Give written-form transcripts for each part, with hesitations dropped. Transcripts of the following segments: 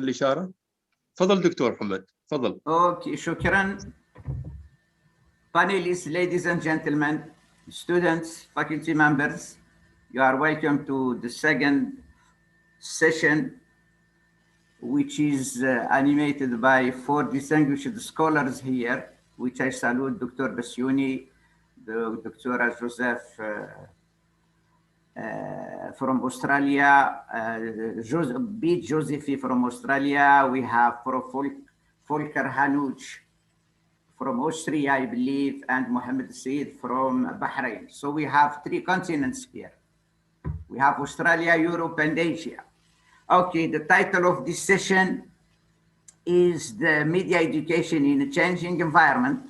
الإشارة. تفضل دكتور محمد، تفضل. اوكي، شكرا. Panelists, ladies and gentlemen, students, faculty members, you are welcome to the second session, which is animated by 4 distinguished scholars here, which I salute: Dr. Bassiouni, Dr. Joseph from Australia, Beat Josephi from Australia. We have Prof. Volker Hanuch from Austria, I believe, and Mohammed Said from Bahrain. So we have 3 continents here. We have Australia, Europe, and Asia. Okay, the title of this session is the Media Education in a Changing Environment.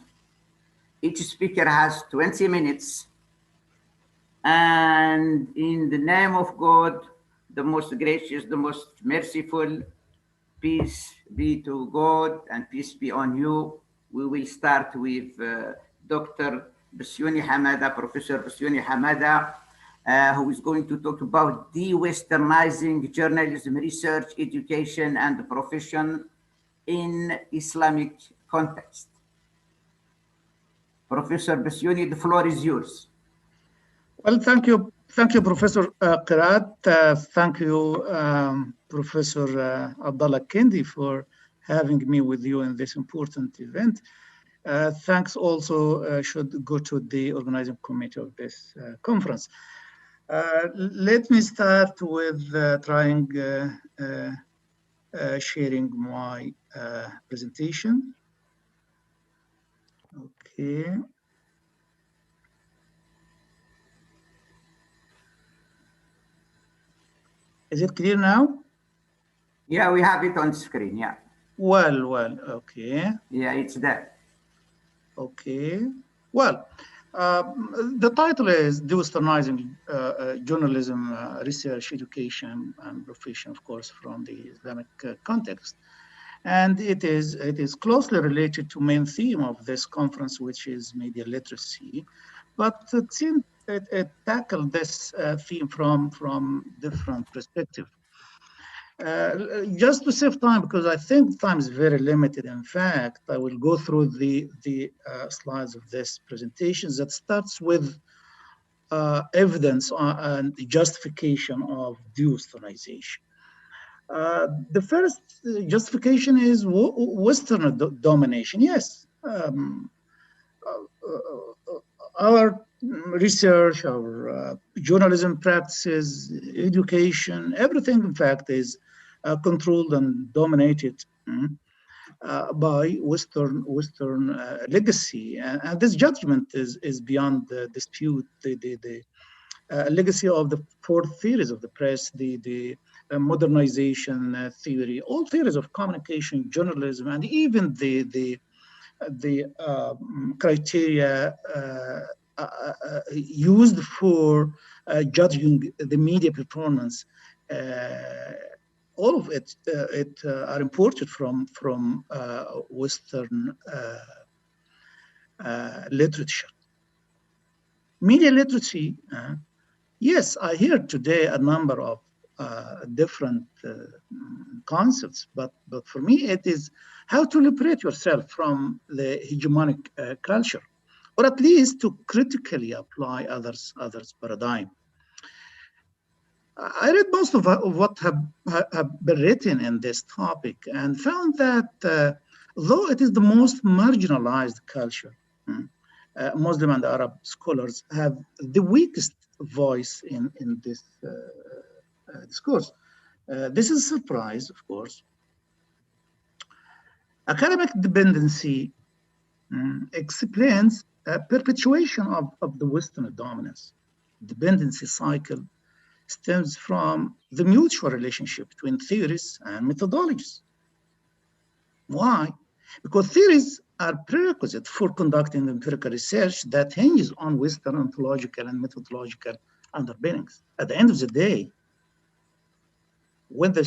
Each speaker has 20 minutes. And in the name of God, the most gracious, the most merciful, peace be to God and peace be on you. We will start with Dr. Bassiouni Hamada, Professor Bassiouni Hamada, who is going to talk about de-Westernizing journalism, research, education, and profession in Islamic context. Professor Bassiouni, the floor is yours. Well, thank you, Professor Qiraat. Thank you, Professor Abdullah Kendi, for having me with you in this important event. Thanks also should go to the organizing committee of this conference. Let me start with trying sharing my presentation. Okay. Is it clear now? Yeah, we have it on screen, yeah. Well, okay. Yeah, it's there. Okay. Well, the title is De-Westernizing Journalism, Research, Education, and Profession, of course, from the Islamic context. And it is closely related to main theme of this conference, which is media literacy. But it seemed it tackled this theme from different perspective. Just to save time, because I think time is very limited. In fact, I will go through the slides of this presentation that starts with evidence and the justification of de-Westernization. The first justification is Western domination. Yes, our research, our journalism practices, education, everything, in fact, is controlled and dominated by Western legacy. And this judgment is beyond dispute. The legacy of the 4 theories of the press, the modernization theory, all theories of communication, journalism, and even the criteria used for judging the media performance, all of it are imported from Western literature. Media literacy, yes, I hear today a number of different concepts, but for me it is how to liberate yourself from the hegemonic culture, or at least to critically apply others' paradigm. I read most of what have been written in this topic and found that though it is the most marginalized culture, Muslim and Arab scholars have the weakest voice in this discourse. This is a surprise, of course. Academic dependency explains a perpetuation of the Western dominance. Dependency cycle stems from the mutual relationship between theories and methodologies. Why? Because theories are prerequisite for conducting empirical research that hinges on Western ontological and methodological underpinnings. At the end of the day, when the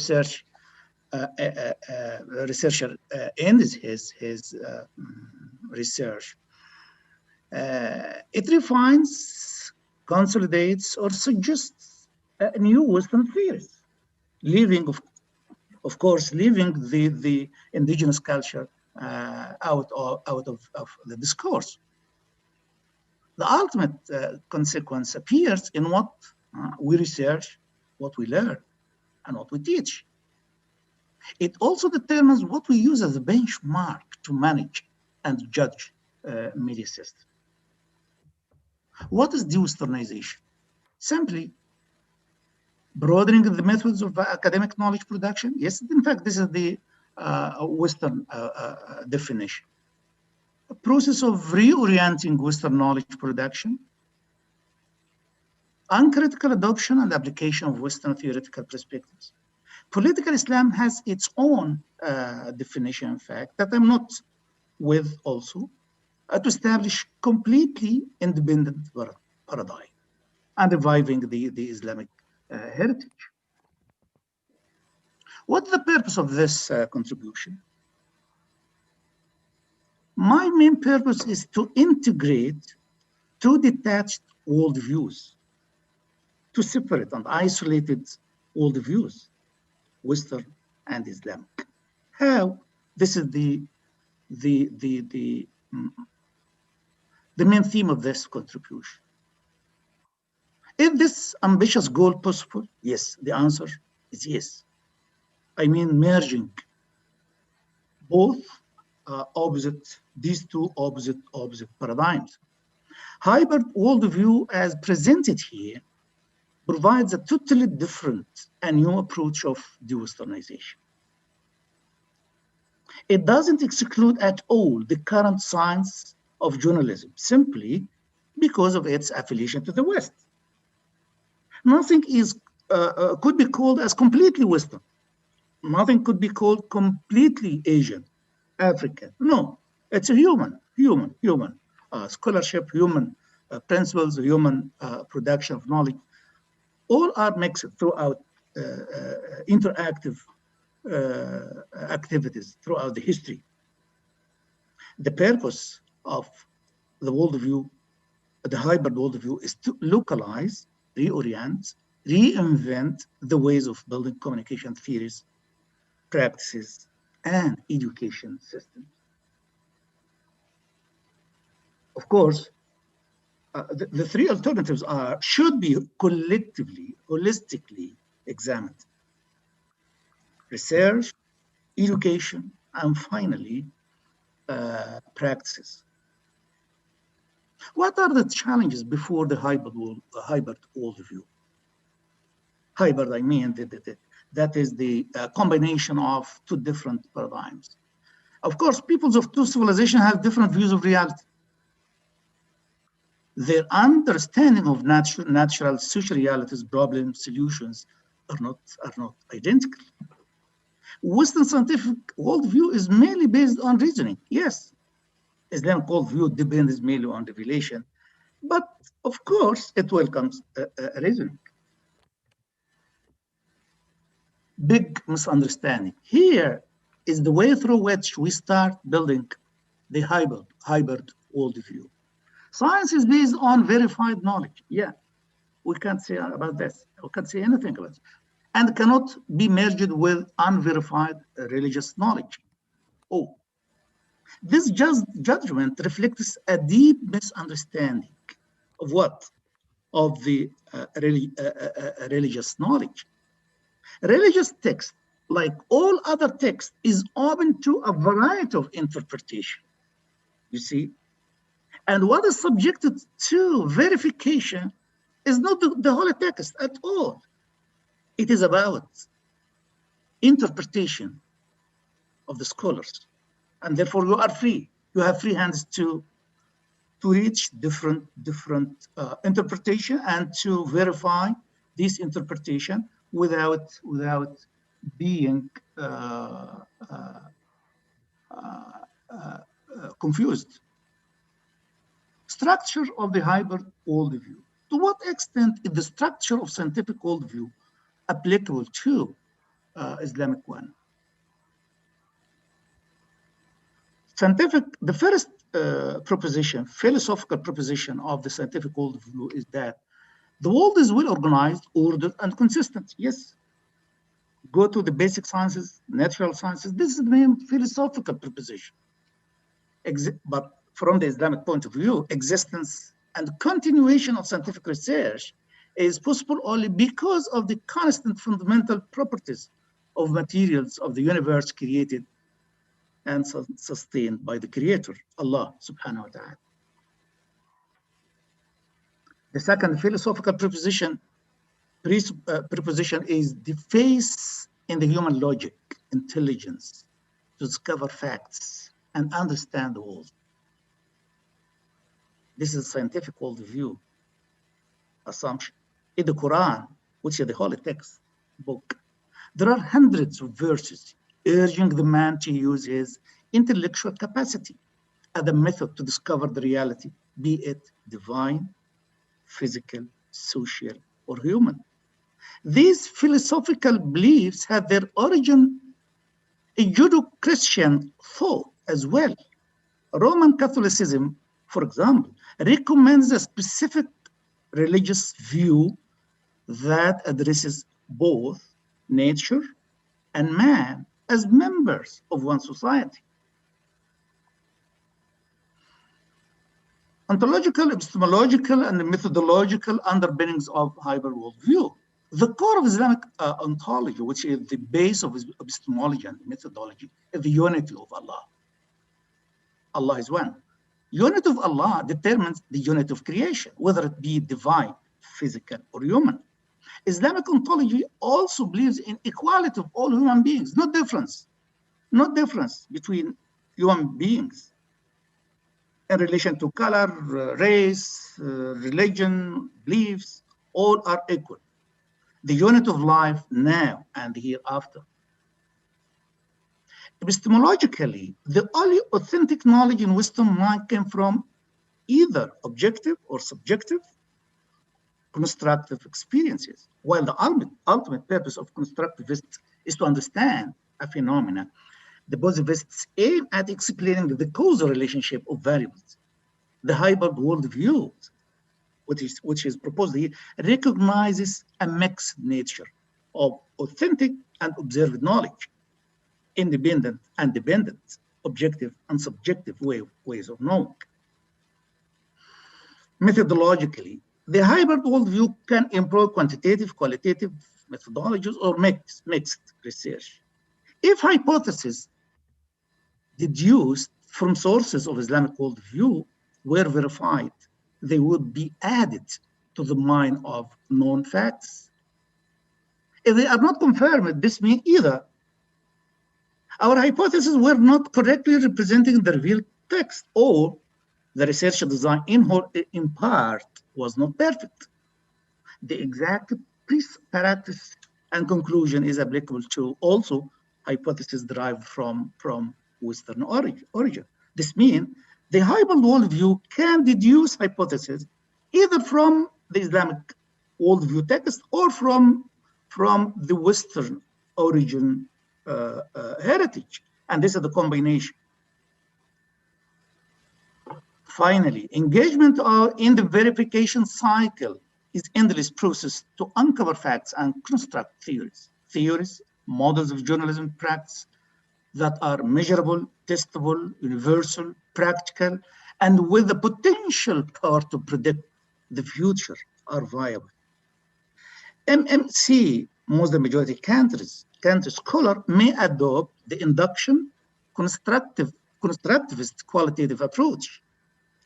researcher ends his research, it refines, consolidates, or suggests new Western theories, leaving, Of course, leaving the indigenous culture out of the discourse. The ultimate consequence appears in what we research, what we learn, and what we teach. It also determines what we use as a benchmark to manage and judge media systems. What is de-Westernization? Simply broadening the methods of academic knowledge production. Yes, in fact, this is the Western definition. A process of reorienting Western knowledge production, uncritical adoption and application of Western theoretical perspectives. Political Islam has its own definition, in fact, that I'm not with also, to establish completely independent paradigm and reviving the Islamic heritage. What's the purpose of this contribution? My main purpose is to integrate two detached worldviews, two separate and isolated worldviews, Western and Islamic. How? This is the main theme of this contribution. Is this ambitious goal possible? Yes, the answer is yes. I mean, merging both these two opposite paradigms. Hybrid worldview, as presented here, provides a totally different and new approach of de-Westernization. It doesn't exclude at all the current science of journalism, simply because of its affiliation to the West. Nothing could be called as completely Western. Nothing could be called completely Asian, African. No, it's a human scholarship, human principles, human production of knowledge. All are mixed throughout interactive activities throughout the history. The purpose of the worldview, the hybrid worldview, is to localize, reorient, reinvent the ways of building communication theories, practices, and education systems. Of course, the three alternatives should be collectively, holistically examined. Research, education, and finally, practices. What are the challenges before the hybrid worldview? Hybrid, I mean, that is the combination of two different paradigms. Of course, peoples of two civilizations have different views of reality. Their understanding of natural social realities, problems, solutions are not identical. Western scientific worldview is mainly based on reasoning. Yes, Islamic worldview depends mainly on revelation, but of course it welcomes reasoning. Big misunderstanding. Here is the way through which we start building the hybrid worldview. Science is based on verified knowledge. Yeah, we can't say about this. We can't say anything about it. And cannot be merged with unverified religious knowledge. Oh, this judgment reflects a deep misunderstanding of what? Of the religious knowledge. Religious text, like all other texts, is open to a variety of interpretation, you see? And what is subjected to verification is not the holy text at all. It is about interpretation of the scholars. And therefore you are free. You have free hands to reach different interpretation and to verify this interpretation without being confused. Structure of the hybrid worldview. To what extent is the structure of scientific worldview applicable to Islamic one? The first proposition, philosophical proposition of the scientific worldview is that the world is well organized, ordered, and consistent. Yes, go to the basic sciences, natural sciences. This is the main philosophical proposition. But from the Islamic point of view, existence and continuation of scientific research is possible only because of the constant fundamental properties of materials of the universe created and sustained by the Creator, Allah subhanahu wa ta'ala. The second philosophical proposition is the faith in the human logic, intelligence, to discover facts and understand the world. This is a scientific worldview assumption. In the Quran, which is the holy text book, there are hundreds of verses urging the man to use his intellectual capacity as a method to discover the reality, be it divine, physical, social, or human. These philosophical beliefs have their origin in Judeo-Christian thought as well. Roman Catholicism, for example, recommends a specific religious view that addresses both nature and man as members of one society. Ontological, epistemological, and methodological underpinnings of hyper worldview. The core of Islamic ontology, which is the base of epistemology and methodology, is the unity of Allah. Allah is one. Unity of Allah determines the unity of creation, whether it be divine, physical, or human. Islamic ontology also believes in equality of all human beings, no difference between human beings in relation to color, race, religion, beliefs, all are equal. The unity of life now and hereafter. Epistemologically, the only authentic knowledge in wisdom might come from either objective or subjective constructive experiences, while the ultimate purpose of constructivists is to understand a phenomena. The positivists aim at explaining the causal relationship of variables. The hybrid worldview, which is proposed here, recognizes a mixed nature of authentic and observed knowledge, independent and dependent, objective and subjective ways of knowing. Methodologically, the hybrid worldview can employ quantitative, qualitative methodologies or mixed research. If hypotheses deduced from sources of Islamic worldview were verified, they would be added to the mine of known facts. If they are not confirmed, this means either our hypotheses were not correctly representing the revealed text, or the research design in part was not perfect. The exact practice and conclusion is applicable to also hypotheses derived from Western origin. This means the hybrid worldview can deduce hypotheses either from the Islamic worldview text or from the Western origin heritage, and this is the combination. Finally, engagement in the verification cycle is endless process to uncover facts and construct theories, models of journalism practice that are measurable, testable, universal, practical, and with the potential power to predict the future are viable. MMC, Muslim majority countries scholar may adopt the induction constructivist qualitative approach.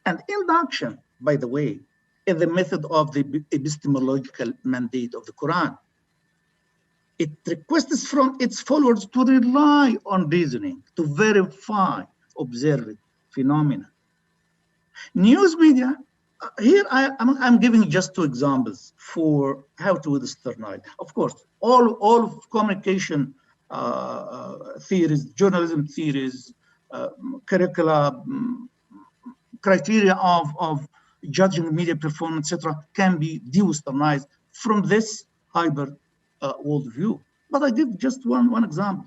And induction, by the way, is the method of the epistemological mandate of the Quran. It requests from its followers to rely on reasoning to verify observed phenomena. News media, here I'm giving just two examples for how to withstand. Of course, all of communication theories, journalism theories, curricula, criteria of judging media performance, etc., can be de-westernized from this hybrid worldview. But I give just one example.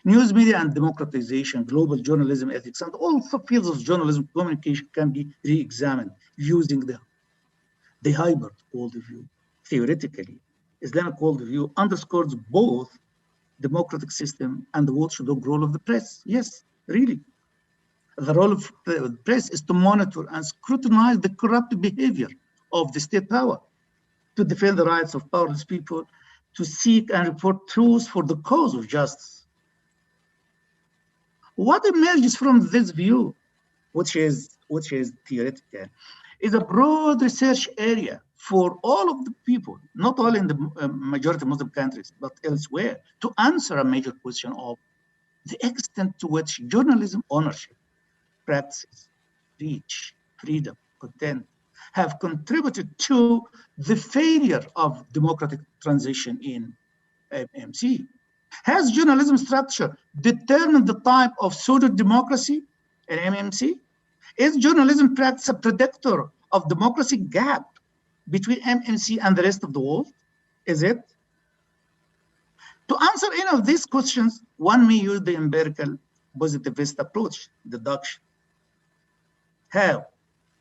News media and democratization, global journalism ethics, and all fields of journalism communication can be re-examined using the hybrid worldview. Theoretically, Islamic worldview underscores both democratic system and the watchdog role of the press. Yes, really. The role of the press is to monitor and scrutinize the corrupt behavior of the state power, to defend the rights of powerless people, to seek and report truth for the cause of justice. What emerges from this view, which is theoretical, is a broad research area for all of the people, not only in the majority Muslim countries, but elsewhere, to answer a major question of the extent to which journalism ownership, practices, reach, freedom, content have contributed to the failure of democratic transition in MMC. Has journalism structure determined the type of pseudo-democracy in MMC? Is journalism practice a predictor of democracy gap between MMC and the rest of the world? Is it? To answer any of these questions, one may use the empirical positivist approach, deduction. How?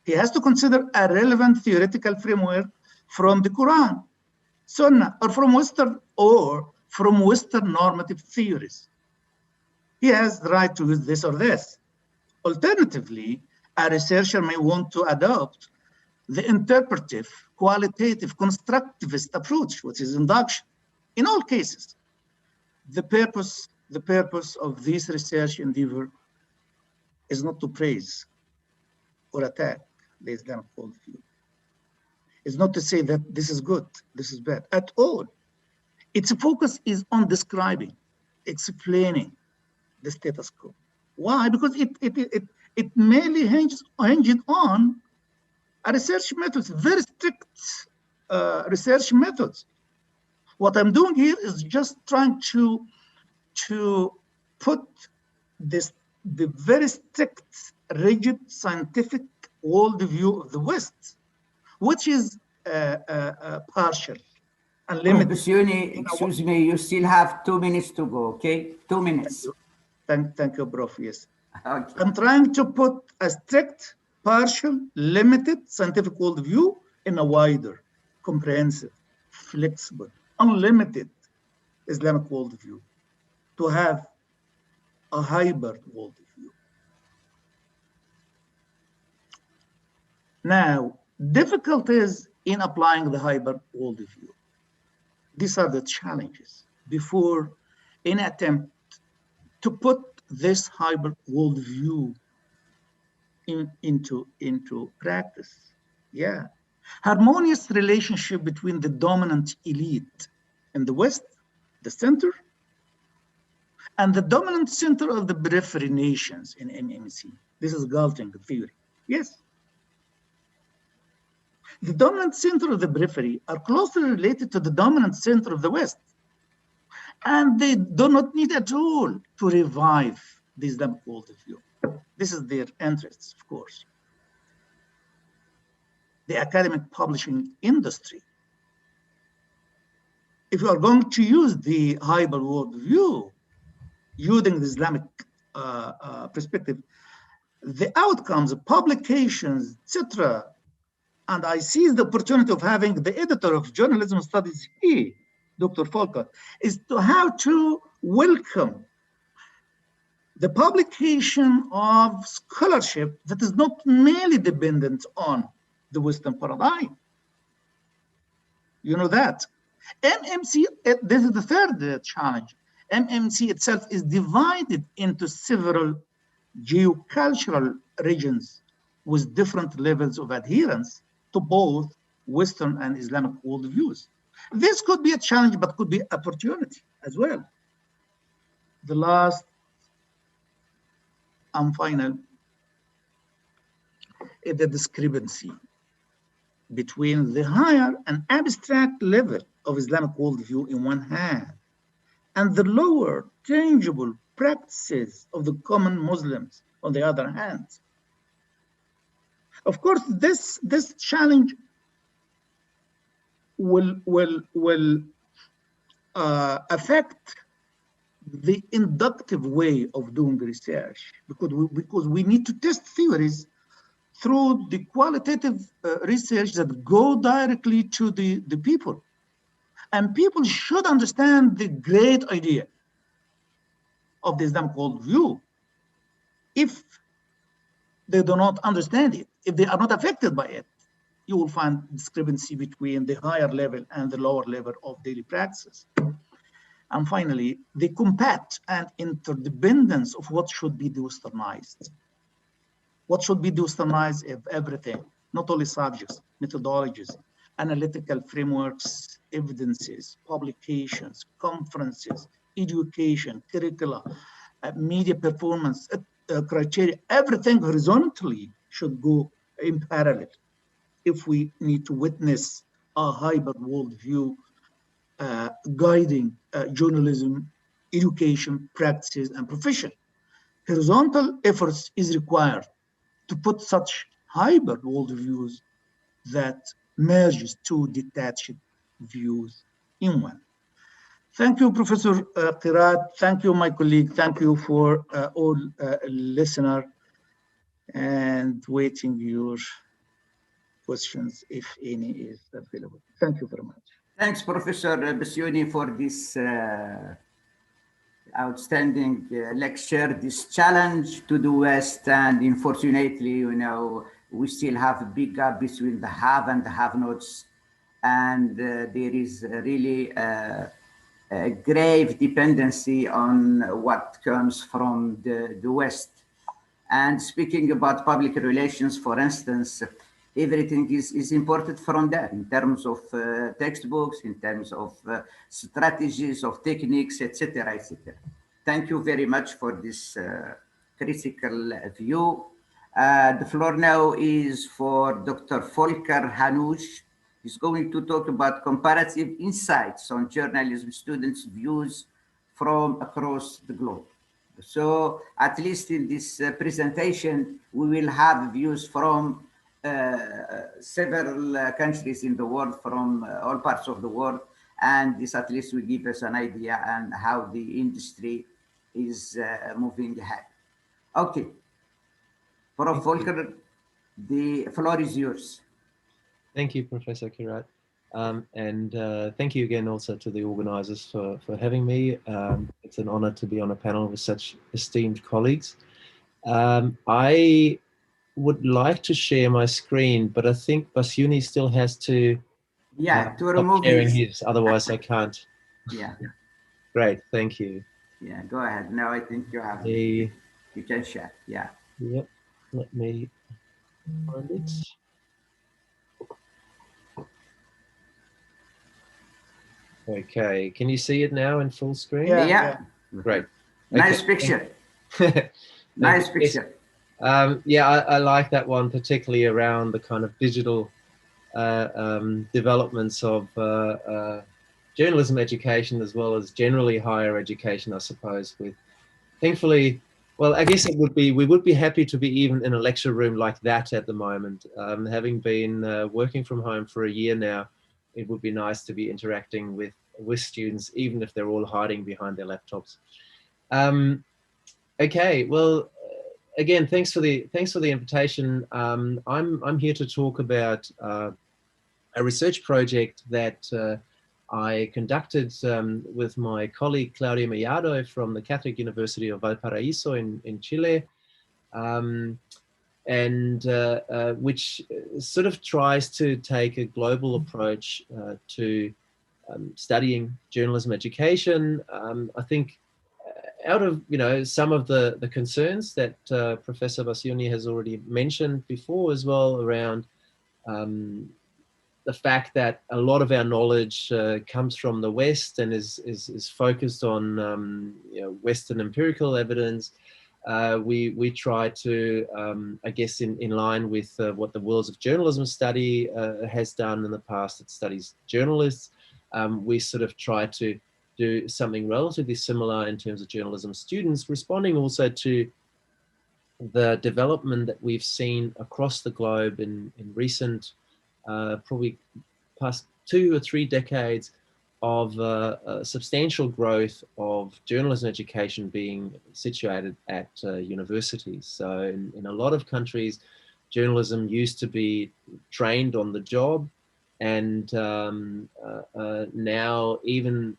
He has to consider a relevant theoretical framework from the Quran, Sunnah, or from Western normative theories. He has the right to use this or this. Alternatively, a researcher may want to adopt the interpretive, qualitative, constructivist approach, which is induction. In all cases, the purpose of this research endeavor is not to praise or attack the Islamic worldview. It's not to say that this is good, this is bad, at all. Its focus is on describing, explaining the status quo. Why? Because it mainly hinges on a research methods, very strict research methods. What I'm doing here is just trying to put the very strict, rigid, scientific worldview of the West, which is partial and limited. Basuni, excuse me, you still have 2 minutes to go, okay? 2 minutes. Thank you, Prof. Yes. Okay. I'm trying to put a strict, partial, limited scientific worldview in a wider, comprehensive, flexible, unlimited Islamic worldview, to have a hybrid worldview. Now, difficulties in applying the hybrid worldview. These are the challenges before any attempt to put this hybrid worldview into practice. Yeah. Harmonious relationship between the dominant elite in the West, the center, and the dominant center of the periphery nations in MMC. This is Galting theory. Yes. The dominant center of the periphery are closely related to the dominant center of the West. And they do not need at all to revive the Islamic worldview. This is their interests, of course. The academic publishing industry. If you are going to use the hybrid worldview, using the Islamic perspective, the outcomes of publications, etc., and I seize the opportunity of having the editor of journalism studies here, Dr. Folker, is to how to welcome the publication of scholarship that is not merely dependent on the Western paradigm. You know that. MMC, this is the third challenge. MMC itself is divided into several geocultural regions with different levels of adherence to both Western and Islamic worldviews. This could be a challenge, but could be opportunity as well. The last and final is the discrepancy between the higher and abstract level of Islamic worldview in one hand, and the lower tangible practices of the common Muslims on the other hand. Of course, this challenge will affect the inductive way of doing research, because we need to test theories through the qualitative research that go directly to the people. And people should understand the great idea of the Islamic worldview, if they do not understand it, if they are not affected by it, you will find discrepancy between the higher level and the lower level of daily practices. And finally, the compact and interdependence of what should be westernized. What should be westernized if everything, not only subjects, methodologies, analytical frameworks, evidences, publications, conferences, education, curricula, media performance, criteria, everything horizontally should go in parallel if we need to witness a hybrid worldview guiding journalism, education, practices, and profession. Horizontal efforts is required to put such hybrid worldviews that merges two detached views in one. Thank you, Professor Qirat. Thank you, my colleague. Thank you for all listener, and waiting your questions if any is available. Thank you very much. Thanks, Professor Bassiouni, for this outstanding lecture, this challenge to the West. And unfortunately, you know, we still have a big gap between the have and the have-nots. And there is really a grave dependency on what comes from the West. And speaking about public relations, for instance, everything is imported from there in terms of textbooks, in terms of strategies, of techniques, etc., etc. Thank you very much for this critical view. The floor now is for Dr. Volker Hanouch. He's going to talk about comparative insights on journalism students' views from across the globe. So at least in this presentation, we will have views from several countries in the world, from all parts of the world, and this at least will give us an idea on how the industry is moving ahead. Okay, Prof. Volker, the floor is yours. Thank you, Professor Qirat. And thank you again also to the organizers for having me. It's an honor to be on a panel with such esteemed colleagues. I would like to share my screen, but I think Bassiouni still has to to remove sharing his, otherwise I can't. Yeah. Great, thank you. Yeah, go ahead. Now I think you have you can share. Yeah. Yep. Let me find it. Okay, can you see it now in full screen? Yeah. Great. Nice picture. Nice picture. Yeah, I like that one, particularly around the kind of digital developments of journalism education, as well as generally higher education, I suppose. With thankfully, well, I guess it would be, we would be happy to be even in a lecture room like that at the moment. Having been working from home for a year now, it would be nice to be interacting with students, even if they're all hiding behind their laptops. Okay, well, again, thanks for the invitation. I'm here to talk about a research project that I conducted with my colleague Claudia Mellado from the Catholic University of Valparaiso in Chile, and which sort of tries to take a global approach to studying journalism education. I think out of some of the concerns that Professor Bassiouni has already mentioned before as well, around the fact that a lot of our knowledge comes from the West and is focused on Western empirical evidence. We try to, I guess, in line with what the Worlds of Journalism study has done in the past, it studies journalists. We sort of try to do something relatively similar in terms of journalism students, responding also to the development that we've seen across the globe in recent, probably past 2 or 3 decades of substantial growth of journalism education being situated at universities. So in a lot of countries, journalism used to be trained on the job, and now even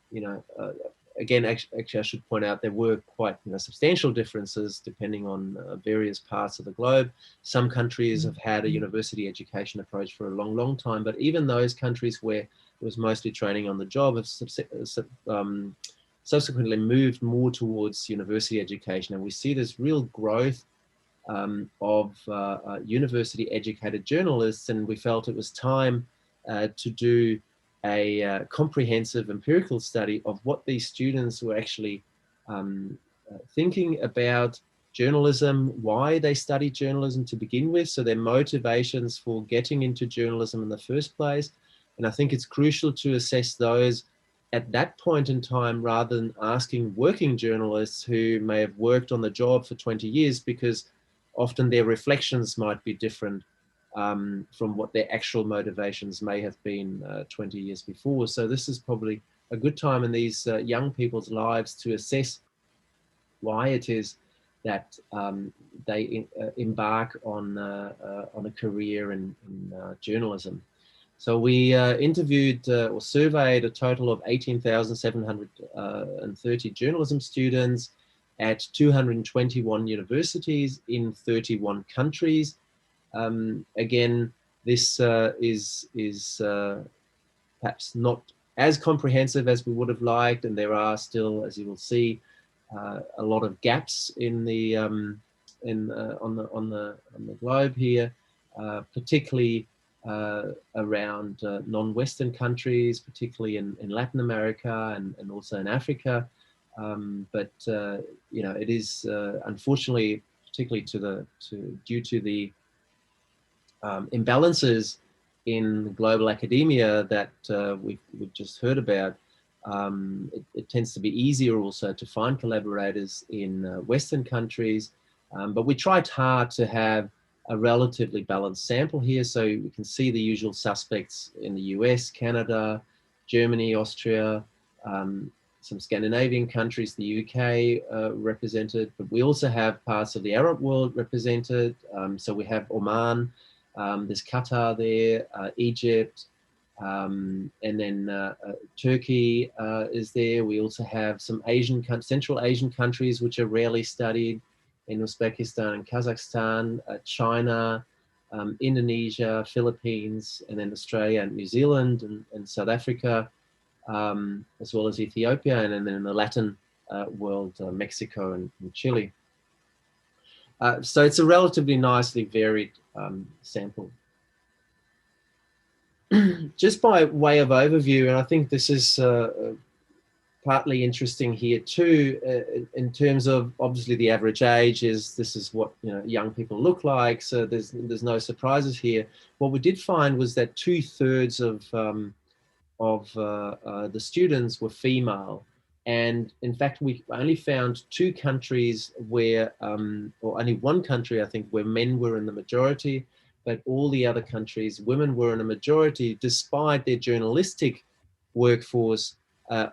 again, actually, I should point out there were quite substantial differences depending on various parts of the globe. Some countries have had a university education approach for a long, long time, but even those countries where it was mostly training on the job have subsequently moved more towards university education, and we see this real growth of university educated journalists, and we felt it was time to do a comprehensive empirical study of what these students were actually thinking about journalism, why they studied journalism to begin with, so their motivations for getting into journalism in the first place. And I think it's crucial to assess those at that point in time rather than asking working journalists who may have worked on the job for 20 years, because often their reflections might be different from what their actual motivations may have been 20 years before. So this is probably a good time in these young people's lives to assess why it is that they embark on a career in journalism. So we interviewed or surveyed a total of 18,730 journalism students at 221 universities in 31 countries. Again, this is perhaps not as comprehensive as we would have liked, and there are still, as you will see, a lot of gaps in the on the globe here, particularly around non-Western countries, particularly in Latin America and also in Africa. But it is unfortunately, particularly due to the imbalances in global academia that we've just heard about. It tends to be easier also to find collaborators in Western countries, but we tried hard to have a relatively balanced sample here. So we can see the usual suspects in the US, Canada, Germany, Austria, some Scandinavian countries, the UK represented, but we also have parts of the Arab world represented. So we have Oman, there's Qatar there, Egypt, and then Turkey is there. We also have some Central Asian countries which are rarely studied in Uzbekistan and Kazakhstan, China, Indonesia, Philippines, and then Australia and New Zealand and South Africa, as well as Ethiopia, and then in the Latin world, Mexico and Chile. So it's a relatively nicely varied sample. Just by way of overview, and I think this is partly interesting here too, in terms of obviously the average age this is what young people look like, so there's no surprises here. What we did find was that 2/3 of the students were female, and in fact we only found 2 countries where, or only 1 country I think, where men were in the majority, but all the other countries women were in a majority, despite their journalistic workforce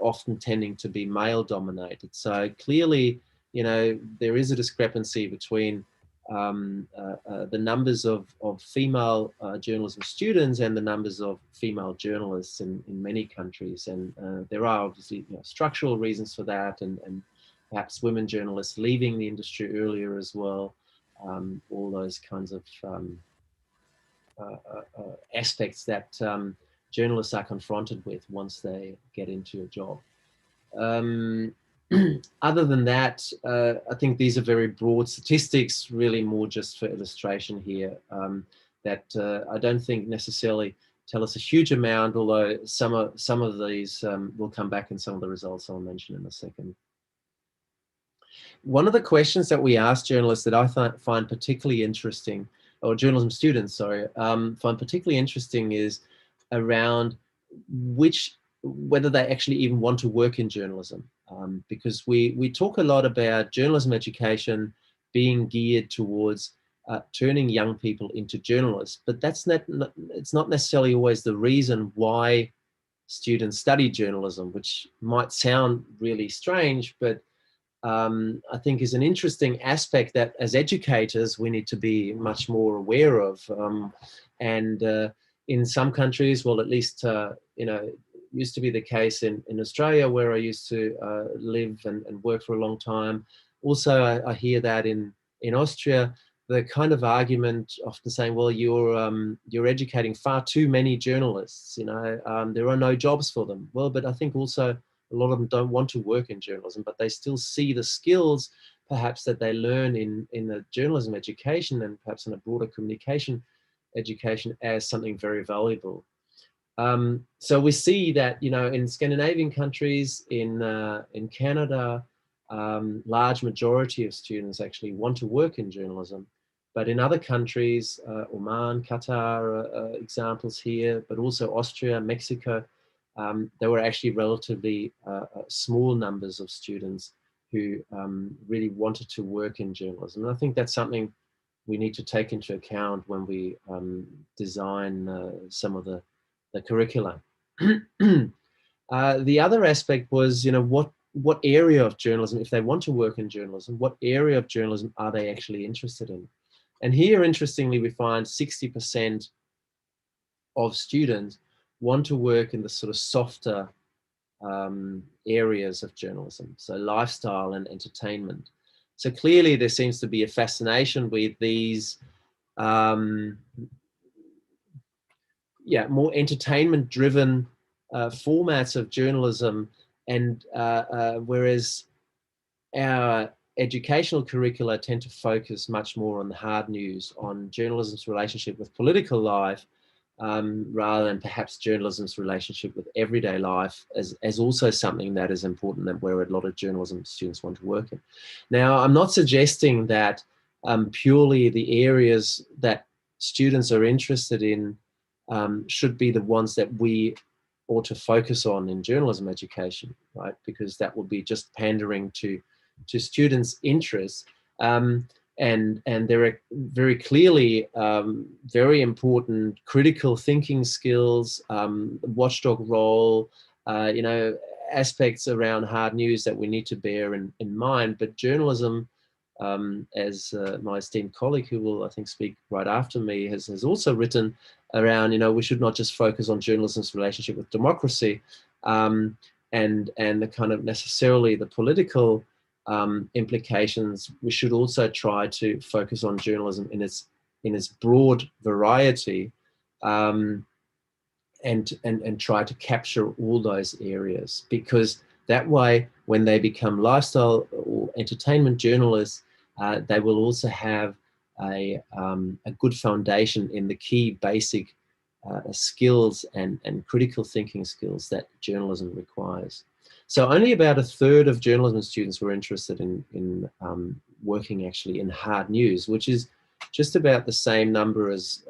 often tending to be male dominated. So clearly, there is a discrepancy between the numbers of female journalism students and the numbers of female journalists in many countries. And there are obviously structural reasons for that, and perhaps women journalists leaving the industry earlier as well. All those kinds of aspects that journalists are confronted with once they get into a job. Other than that, I think these are very broad statistics, really more just for illustration here, that I don't think necessarily tell us a huge amount, although some of these will come back in some of the results I'll mention in a second. One of the questions that we asked journalists that I find particularly interesting, or journalism students, sorry, find particularly interesting, is around whether they actually even want to work in journalism. Because we talk a lot about journalism education being geared towards turning young people into journalists, but it's not necessarily always the reason why students study journalism, which might sound really strange, but I think is an interesting aspect that as educators we need to be much more aware of. And in some countries, well, at least used to be the case in Australia, where I used to live and work for a long time. Also, I hear that in Austria, the kind of argument often saying, well, you're educating far too many journalists, you know, there are no jobs for them. Well, but I think also a lot of them don't want to work in journalism, but they still see the skills perhaps that they learn in the journalism education and perhaps in a broader communication education as something very valuable. So we see that, you know, in Scandinavian countries, in Canada, large majority of students actually want to work in journalism. But in other countries, Oman, Qatar are examples here, but also Austria, Mexico, there were actually relatively small numbers of students who really wanted to work in journalism. And I think that's something we need to take into account when we design some of the curricula. The other aspect was, you know, what area of journalism, if they want to work in journalism, what area of journalism are they actually interested in? And here, interestingly, we find 60% of students want to work in the sort of softer areas of journalism, so lifestyle and entertainment. So clearly there seems to be a fascination with these more entertainment-driven formats of journalism, and whereas our educational curricula tend to focus much more on the hard news, on journalism's relationship with political life, rather than perhaps journalism's relationship with everyday life as also something that is important, and where a lot of journalism students want to work in. Now, I'm not suggesting that purely the areas that students are interested in should be the ones that we ought to focus on in journalism education, right? Because that would be just pandering to students' interests. And there are very clearly very important critical thinking skills, watchdog role, you know, aspects around hard news that we need to bear in mind. But journalism, as my esteemed colleague, who will, I think, speak right after me, has also written around, you know, we should not just focus on journalism's relationship with democracy and the kind of necessarily the political implications. We should also try to focus on journalism in its broad variety, and try to capture all those areas, because that way, when they become lifestyle or entertainment journalists, they will also have a good foundation in the key basic skills and critical thinking skills that journalism requires. So only about a third of journalism students were interested in working actually in hard news, which is just about the same number as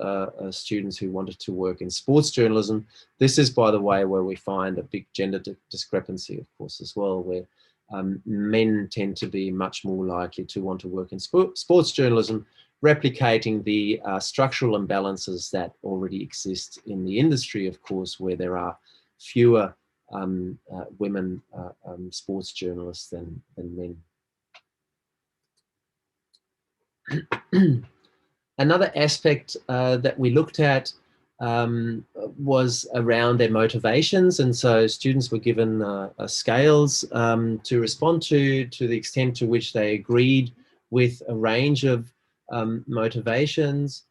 students who wanted to work in sports journalism. This is, by the way, where we find a big gender discrepancy, of course, as well, where men tend to be much more likely to want to work in sports journalism, replicating the structural imbalances that already exist in the industry, of course, where there are fewer women sports journalists than men. Another aspect that we looked at was around their motivations, and so students were given scales to respond to the extent to which they agreed with a range of motivations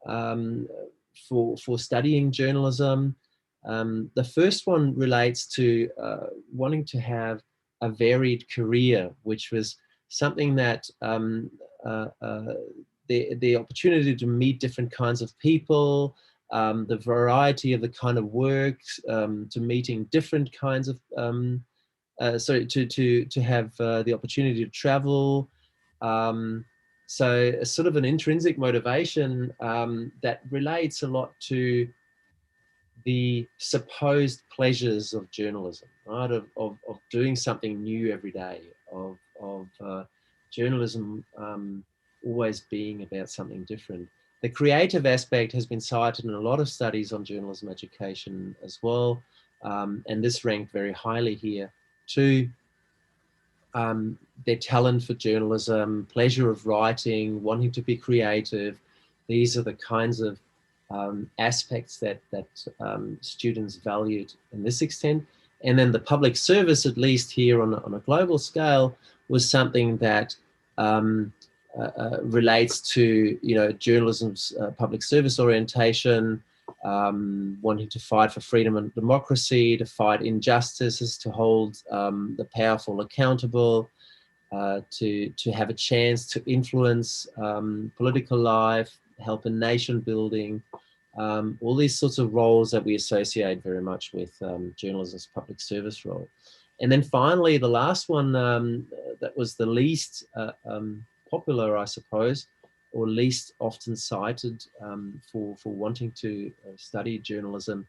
for studying journalism. The first one relates to wanting to have a varied career, which was something that the opportunity to meet different kinds of people, the variety of the kind of work, to meeting different kinds of, to have the opportunity to travel. So a sort of an intrinsic motivation that relates a lot to the supposed pleasures of journalism, right? Of doing something new every day, of journalism always being about something different. The creative aspect has been cited in a lot of studies on journalism education as well, and this ranked very highly here too. Their talent for journalism, pleasure of writing, wanting to be creative. These are the kinds of aspects that students valued in this extent. And then the public service, at least here on a global scale, was something that relates to, you know, journalism's public service orientation, wanting to fight for freedom and democracy, to fight injustices, to hold the powerful accountable, to have a chance to influence political life, help in nation building, all these sorts of roles that we associate very much with journalism's public service role. And then finally, the last one that was the least popular, I suppose, or least often cited for wanting to study journalism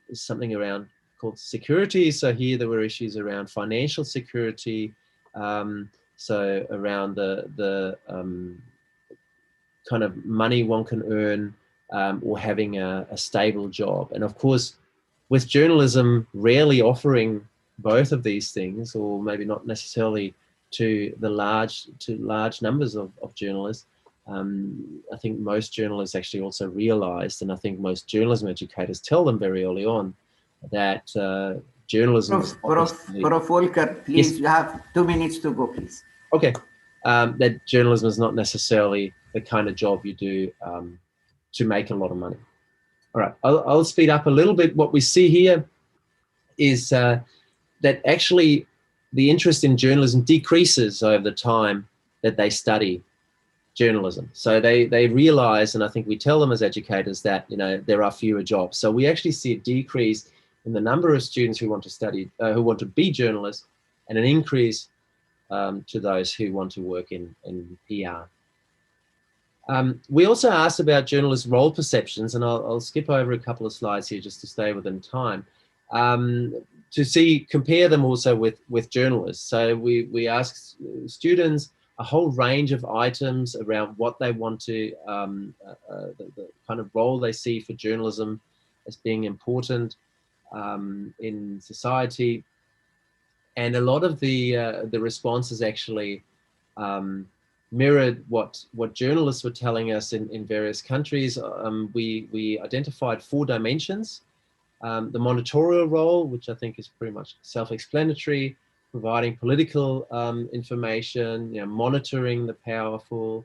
is something around called security. So here there were issues around financial security, so around the kind of money one can earn, or having a stable job. And of course, with journalism rarely offering both of these things, or maybe not necessarily to large numbers of journalists, I think most journalists actually also realized, and I think most journalism educators tell them very early on, that journalism... Prof Volker, please, yes. You have 2 minutes to go, please. Okay. That journalism is not necessarily the kind of job you do to make a lot of money. All right, I'll speed up a little bit. What we see here is that actually the interest in journalism decreases over the time that they study journalism. So they realize, and I think we tell them as educators, that, you know, there are fewer jobs. So we actually see a decrease in the number of students who want to study, who want to be journalists, and an increase to those who want to work in PR. We also asked about journalists' role perceptions, and I'll skip over a couple of slides here just to stay within time, to compare them also with journalists. So we asked students a whole range of items around what they want to, the kind of role they see for journalism as being important in society. And a lot of the responses actually mirrored what journalists were telling us in various countries. We identified 4 dimensions. The monitorial role, which I think is pretty much self-explanatory, providing political information, you know, monitoring the powerful.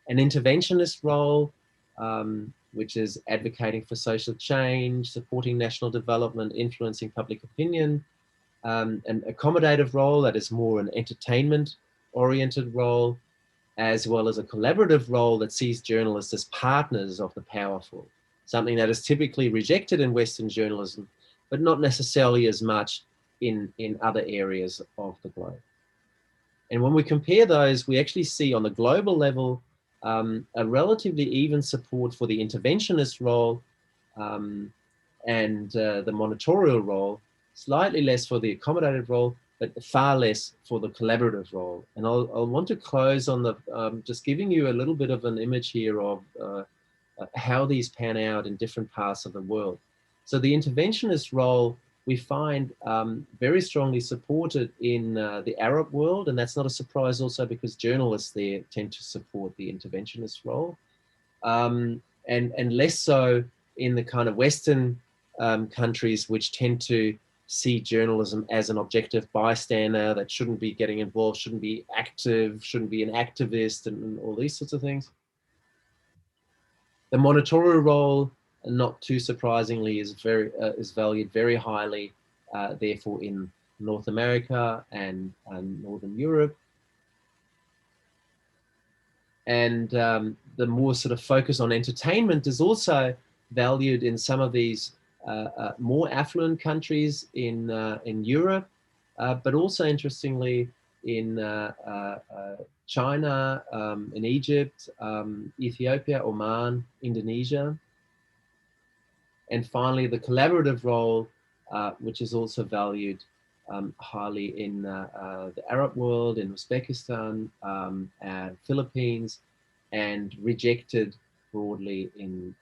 An interventionist role, which is advocating for social change, supporting national development, influencing public opinion. An accommodative role, that is more an entertainment-oriented role, as well as a collaborative role that sees journalists as partners of the powerful, something that is typically rejected in Western journalism, but not necessarily as much in other areas of the globe. And when we compare those, we actually see on the global level a relatively even support for the interventionist role and the monitorial role, slightly less for the accommodative role, but far less for the collaborative role. And I'll want to close on the just giving you a little bit of an image here of how these pan out in different parts of the world. So the interventionist role we find very strongly supported in the Arab world, and that's not a surprise also because journalists there tend to support the interventionist role, and less so in the kind of Western countries which tend to see journalism as an objective bystander that shouldn't be getting involved, shouldn't be active, shouldn't be an activist, and all these sorts of things. The monitorial role, not too surprisingly, is valued very highly, therefore in North America and Northern Europe. And the more sort of focus on entertainment is also valued in some of these more affluent countries in Europe, but also interestingly in China, in Egypt, Ethiopia, Oman, Indonesia. And finally, the collaborative role, which is also valued highly in the Arab world, in Uzbekistan, and Philippines, and rejected broadly in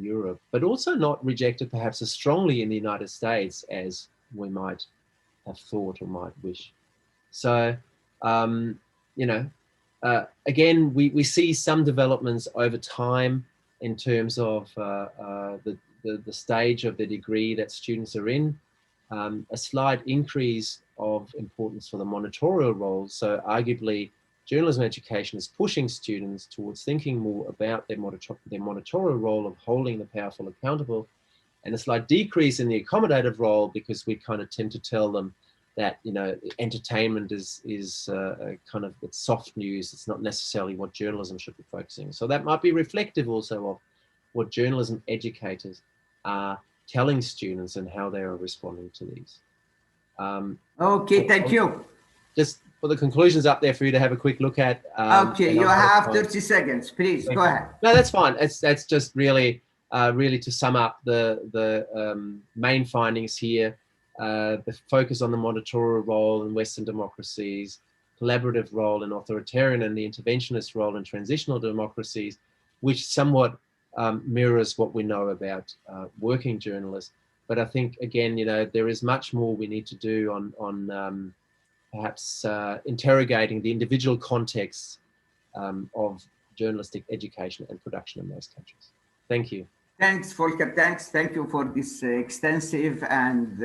Europe, but also not rejected perhaps as strongly in the United States as we might have thought or might wish. So, you know, again, we see some developments over time in terms of the stage of the degree that students are in, a slight increase of importance for the monitorial role. So arguably, journalism education is pushing students towards thinking more about their monitorial role of holding the powerful accountable, and a slight decrease in the accommodative role, because we kind of tend to tell them that, you know, entertainment is kind of, it's soft news. It's not necessarily what journalism should be focusing. So that might be reflective also of what journalism educators are telling students and how they are responding to these. Okay, thank you. Just for the conclusions up there for you to have a quick look at. Okay, you have 30 seconds, please. Go ahead. No, that's fine. That's just really to sum up the main findings here. The focus on the monitorial role in Western democracies, collaborative role in authoritarian and the interventionist role in transitional democracies, which somewhat mirrors what we know about working journalists. But I think, again, you know, there is much more we need to do on perhaps interrogating the individual contexts of journalistic education and production in those countries. Thank you. Thanks, Volker. Thanks. Thank you for this extensive and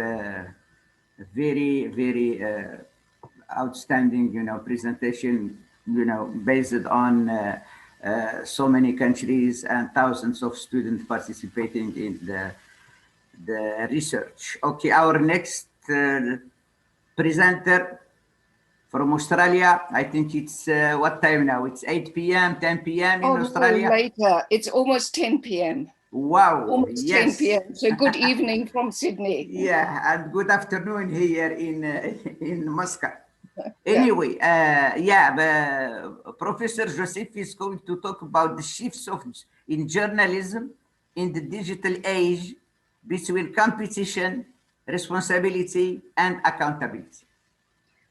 very, very outstanding, you know, presentation, you know, based on so many countries and thousands of students participating in the research. Okay, our next presenter from Australia. I think it's what time now? It's 8 p.m., 10 p.m. in Australia? Later. It's almost 10 p.m. Wow. Almost yes. 10 p.m. So good evening from Sydney. Yeah, and good afternoon here in Muscat. Anyway, Professor Joseph is going to talk about the shifts in journalism in the digital age between competition, responsibility, and accountability.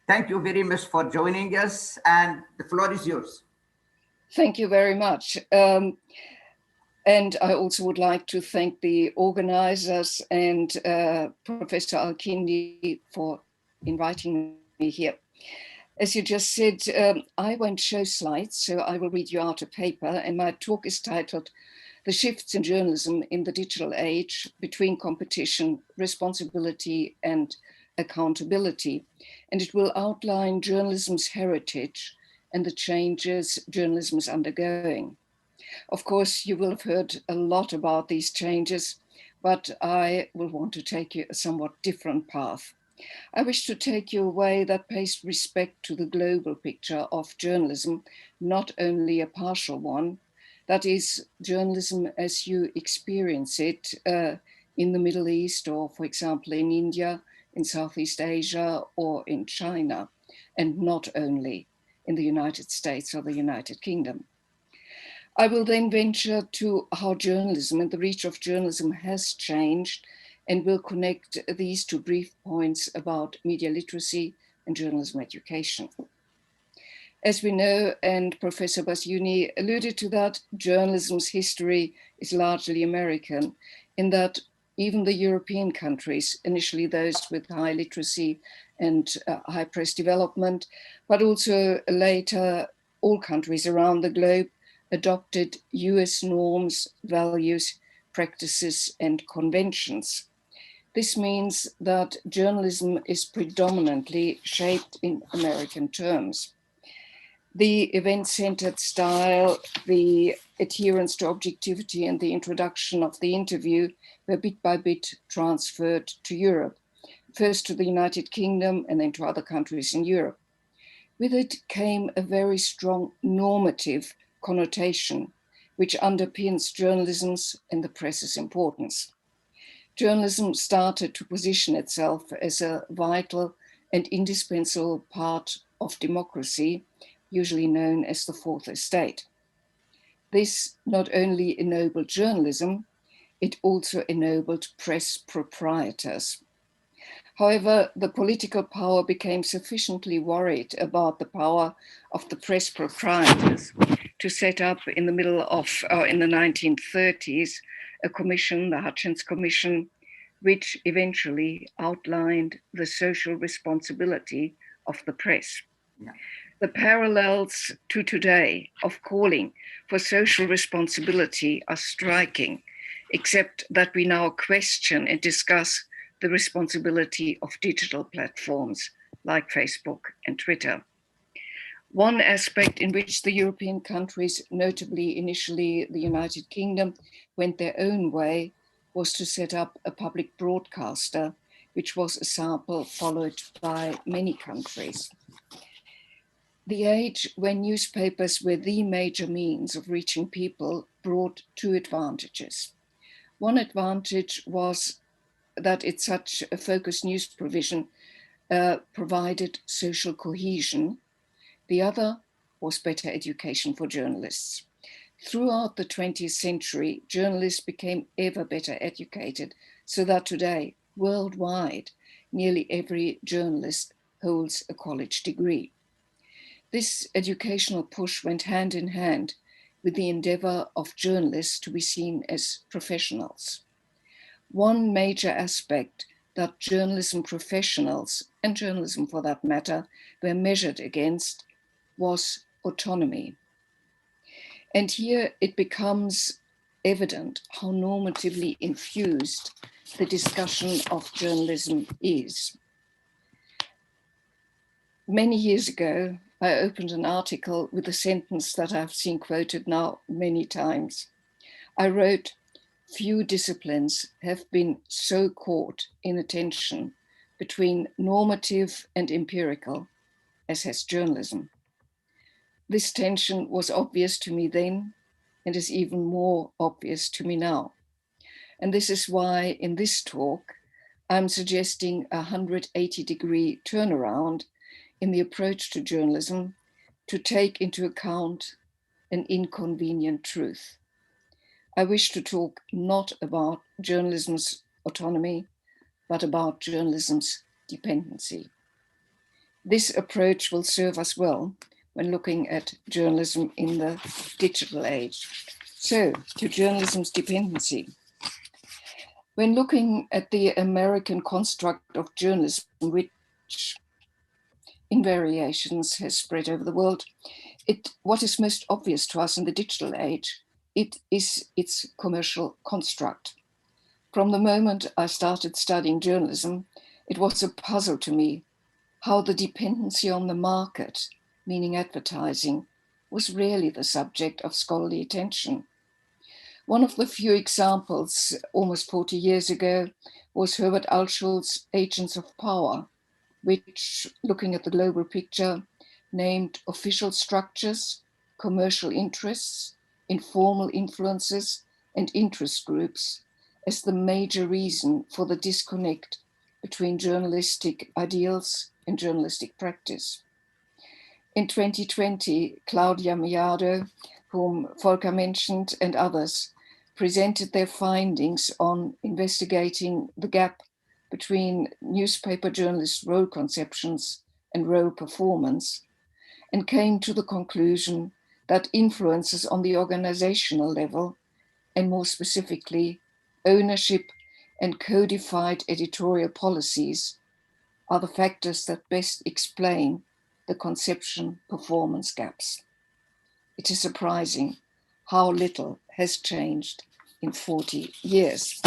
Thank you very much for joining us, and the floor is yours. Thank you very much. And I also would like to thank the organizers and Professor Al-Kindi for inviting me here. As you just said, I won't show slides, so I will read you out a paper, and my talk is titled The Shifts in Journalism in the Digital Age Between Competition, Responsibility and Accountability, and it will outline journalism's heritage and the changes journalism is undergoing. Of course, you will have heard a lot about these changes, but I will want to take you a somewhat different path. I wish to take you a way that pays respect to the global picture of journalism, not only a partial one, that is, journalism as you experience it in the Middle East, or for example, in India, in Southeast Asia, or in China, and not only in the United States or the United Kingdom. I will then venture to how journalism and the reach of journalism has changed, and will connect these two brief points about media literacy and journalism education. As we know, and Professor Basuni alluded to that, journalism's history is largely American, in that even the European countries, initially those with high literacy and high press development, but also later all countries around the globe adopted US norms, values, practices, and conventions. This means that journalism is predominantly shaped in American terms. The event-centered style, the adherence to objectivity, and the introduction of the interview were bit by bit transferred to Europe, first to the United Kingdom and then to other countries in Europe. With it came a very strong normative connotation, which underpins journalism's and the press's importance. Journalism started to position itself as a vital and indispensable part of democracy, usually known as the Fourth Estate. This not only ennobled journalism, it also ennobled press proprietors. However, the political power became sufficiently worried about the power of the press proprietors to set up in the middle of, in the 1930s, a commission, the Hutchins Commission, which eventually outlined the social responsibility of the press. Yeah. The parallels to today of calling for social responsibility are striking, except that we now question and discuss the responsibility of digital platforms like Facebook and Twitter. One aspect in which the European countries, notably initially the United Kingdom, went their own way was to set up a public broadcaster, which was a sample followed by many countries. The age when newspapers were the major means of reaching people brought two advantages. One advantage was that it's such a focused news provision provided social cohesion. The other was better education for journalists. Throughout the 20th century, journalists became ever better educated, so that today, worldwide, nearly every journalist holds a college degree. This educational push went hand in hand with the endeavor of journalists to be seen as professionals. One major aspect that journalism professionals, and journalism for that matter, were measured against was autonomy. And here it becomes evident how normatively infused the discussion of journalism is. Many years ago, I opened an article with a sentence that I've seen quoted now many times. I wrote, "Few disciplines have been so caught in a tension between normative and empirical as has journalism." This tension was obvious to me then and is even more obvious to me now. And this is why in this talk, I'm suggesting a 180-degree turnaround in the approach to journalism to take into account an inconvenient truth. I wish to talk not about journalism's autonomy, but about journalism's dependency. This approach will serve us well when looking at journalism in the digital age. So, to journalism's dependency. When looking at the American construct of journalism, which in variations has spread over the world, what is most obvious to us in the digital age, it is its commercial construct. From the moment I started studying journalism, it was a puzzle to me how the dependency on the market, meaning advertising, was really the subject of scholarly attention. One of the few examples almost 40 years ago was Herbert Altschul's Agents of Power, which, looking at the global picture, named official structures, commercial interests, informal influences, and interest groups as the major reason for the disconnect between journalistic ideals and journalistic practice. In 2020, Claudia Miado, whom Volker mentioned, and others presented their findings on investigating the gap between newspaper journalists' role conceptions and role performance, and came to the conclusion that influences on the organizational level, and more specifically, ownership and codified editorial policies, are the factors that best explain the conception-performance gaps. It is surprising how little has changed in 40 years.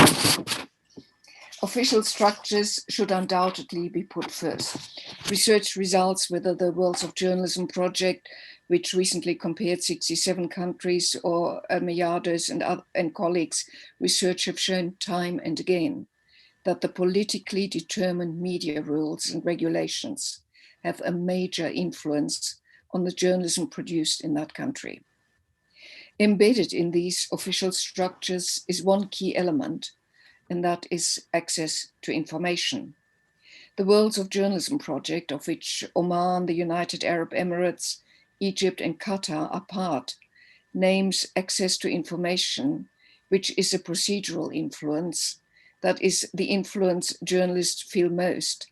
Official structures should undoubtedly be put first. Research results, whether the Worlds of Journalism project, which recently compared 67 countries, or Miado's and colleagues' research, have shown time and again that the politically determined media rules and regulations have a major influence on the journalism produced in that country. Embedded in these official structures is one key element, and that is access to information. The Worlds of Journalism project, of which Oman, the United Arab Emirates, Egypt, and Qatar are part, names access to information, which is a procedural influence, that is the influence journalists feel most,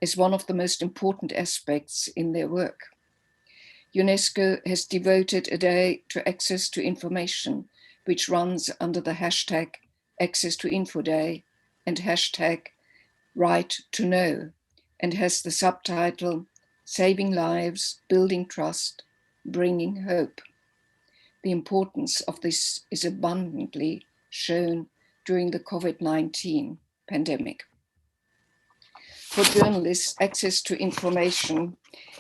as one of the most important aspects in their work. UNESCO has devoted a day to access to information, which runs under the hashtag Access to Info Day and hashtag Right to Know, and has the subtitle saving lives, building trust, bringing hope. The importance of this is abundantly shown during the COVID-19 pandemic. For journalists, access to information,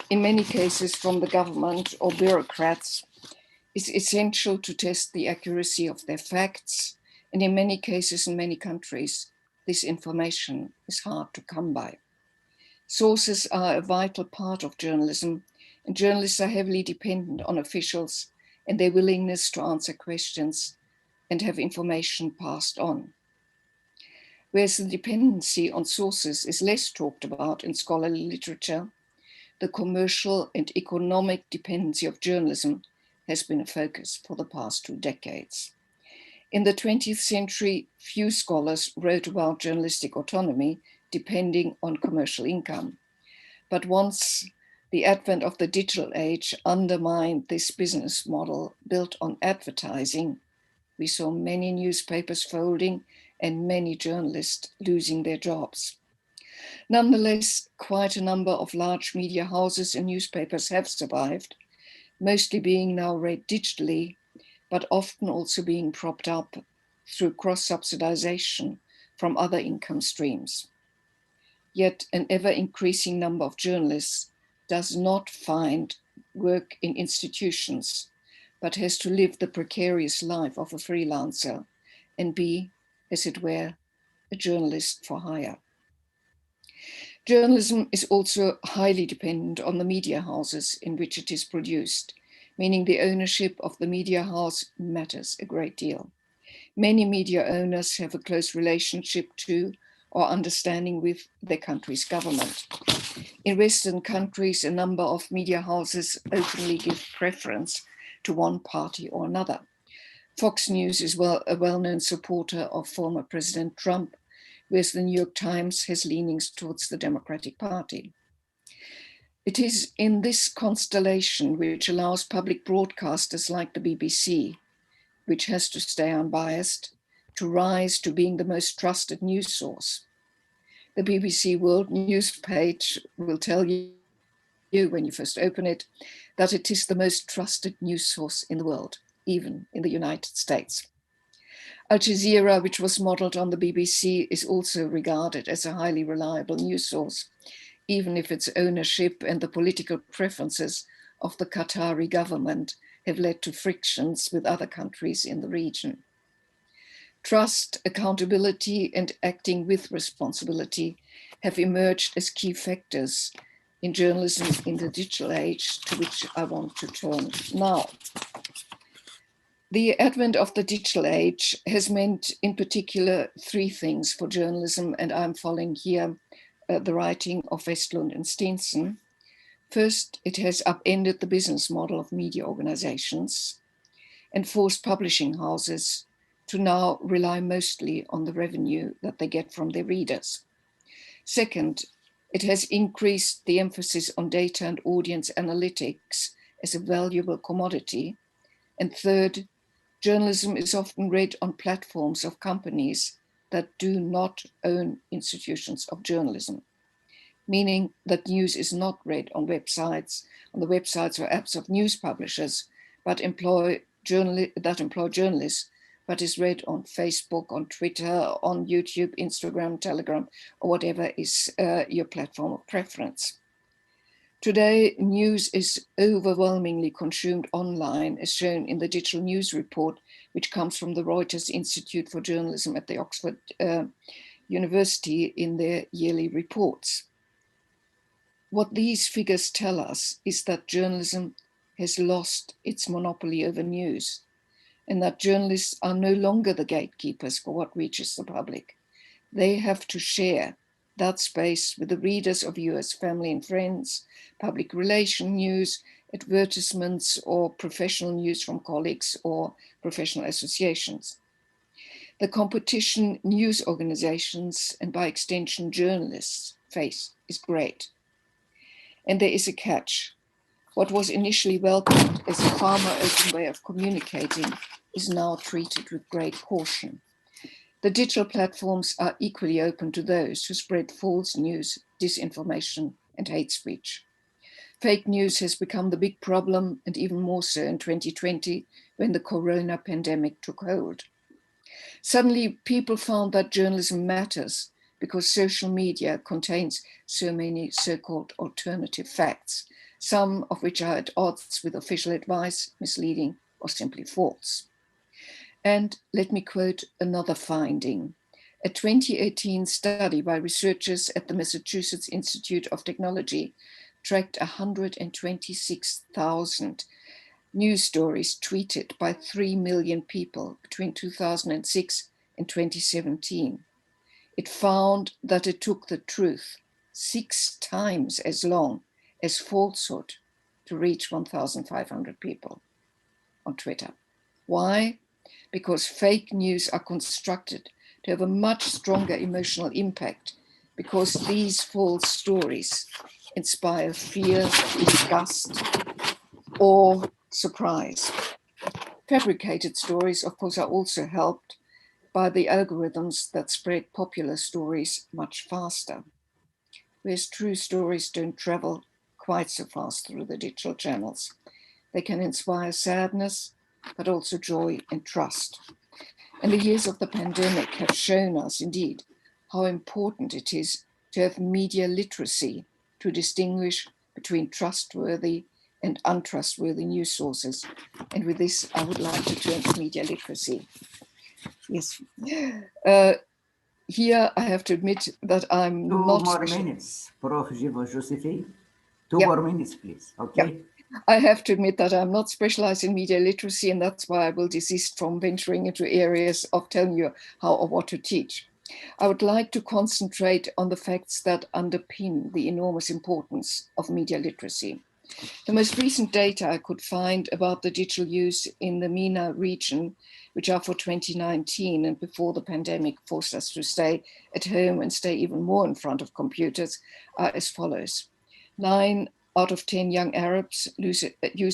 in many cases from the government or bureaucrats, is essential to test the accuracy of their facts, and in many cases in many countries, this information is hard to come by. Sources are a vital part of journalism, and journalists are heavily dependent on officials and their willingness to answer questions and have information passed on. Whereas the dependency on sources is less talked about in scholarly literature, the commercial and economic dependency of journalism has been a focus for the past 2 decades. In the 20th century, few scholars wrote about journalistic autonomy depending on commercial income. But once the advent of the digital age undermined this business model built on advertising, we saw many newspapers folding and many journalists losing their jobs. Nonetheless, quite a number of large media houses and newspapers have survived, mostly being now read digitally, but often also being propped up through cross-subsidization from other income streams. Yet an ever-increasing number of journalists does not find work in institutions, but has to live the precarious life of a freelancer and be, as it were, a journalist for hire. Journalism is also highly dependent on the media houses in which it is produced, meaning the ownership of the media house matters a great deal. Many media owners have a close relationship to or understanding with their country's government. In Western countries, a number of media houses openly give preference to one party or another. Fox News is a well-known supporter of former President Trump, whereas the New York Times has leanings towards the Democratic Party. It is in this constellation which allows public broadcasters like the BBC, which has to stay unbiased, to rise to being the most trusted news source. The BBC World News page will tell you when you first open it that it is the most trusted news source in the world, even in the United States. Al Jazeera, which was modeled on the BBC, is also regarded as a highly reliable news source, even if its ownership and the political preferences of the Qatari government have led to frictions with other countries in the region. Trust, accountability, and acting with responsibility have emerged as key factors in journalism in the digital age, to which I want to turn now. The advent of the digital age has meant, in particular, 3 things for journalism, and I'm following here the writing of Westlund and Steenson. First, it has upended the business model of media organizations and forced publishing houses to now rely mostly on the revenue that they get from their readers. Second, it has increased the emphasis on data and audience analytics as a valuable commodity. And third, journalism is often read on platforms of companies that do not own institutions of journalism, meaning that news is not read on the websites or apps of news publishers, but employ journalists, but is read on Facebook, on Twitter, on YouTube, Instagram, Telegram, or whatever is your platform of preference. Today, news is overwhelmingly consumed online, as shown in the Digital News Report, which comes from the Reuters Institute for Journalism at the Oxford University in their yearly reports. What these figures tell us is that journalism has lost its monopoly over news, and that journalists are no longer the gatekeepers for what reaches the public. They have to share that space with the readers of you as family and friends, public relation news, advertisements, or professional news from colleagues or professional associations. The competition news organizations, and by extension journalists, face is great. And there is a catch. What was initially welcomed as a far more open way of communicating is now treated with great caution. The digital platforms are equally open to those who spread false news, disinformation, and hate speech. Fake news has become the big problem, and even more so in 2020 when the corona pandemic took hold. Suddenly, people found that journalism matters because social media contains so many so-called alternative facts, some of which are at odds with official advice, misleading, or simply false. And let me quote another finding. A 2018 study by researchers at the Massachusetts Institute of Technology tracked 126,000 news stories tweeted by 3 million people between 2006 and 2017. It found that it took the truth 6 times as long as falsehood to reach 1,500 people on Twitter. Why? Because fake news are constructed to have a much stronger emotional impact, because these false stories inspire fear, disgust, or surprise. Fabricated stories, of course, are also helped by the algorithms that spread popular stories much faster, whereas true stories don't travel quite so fast through the digital channels. They can inspire sadness, but also joy and trust. And the years of the pandemic have shown us, indeed, how important it is to have media literacy to distinguish between trustworthy and untrustworthy news sources. And with this, I would like to turn to media literacy. Yes. Here, I have to admit that I'm not... 2 more minutes, Prof. Josephine. 2 Yeah. more minutes, please. Okay. Yeah. I have to admit that I'm not specialized in media literacy, and that's why I will desist from venturing into areas of telling you how or what to teach. I would like to concentrate on the facts that underpin the enormous importance of media literacy. The most recent data I could find about the digital use in the MENA region, which are for 2019 and before the pandemic forced us to stay at home and stay even more in front of computers, are as follows. 9 out of 10 young Arabs use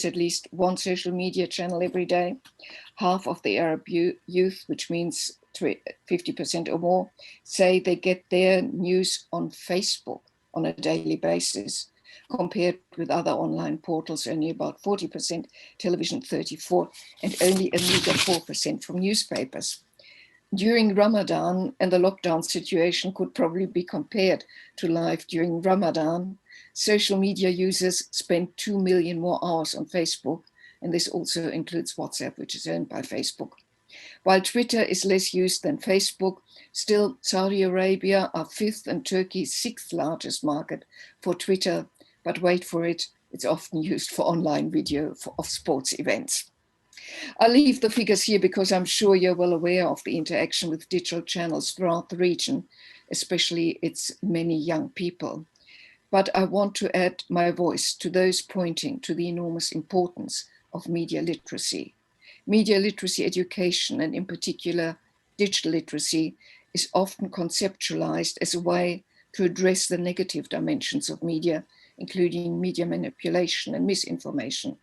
at least one social media channel every day. Half of the Arab youth, which means 50% or more, say they get their news on Facebook on a daily basis. Compared with other online portals, only about 40%, television 34%, and only a meager 4% from newspapers. During Ramadan, and the lockdown situation could probably be compared to life during Ramadan, social media users spend 2 million more hours on Facebook, and this also includes WhatsApp, which is owned by Facebook. While Twitter is less used than Facebook, still Saudi Arabia are 5th and Turkey 6th largest market for Twitter. But wait for it, it's often used for online video of sports events. I'll leave the figures here because I'm sure you're well aware of the interaction with digital channels throughout the region, especially its many young people. But I want to add my voice to those pointing to the enormous importance of media literacy. Media literacy education, and in particular digital literacy, is often conceptualized as a way to address the negative dimensions of media, including media manipulation and misinformation.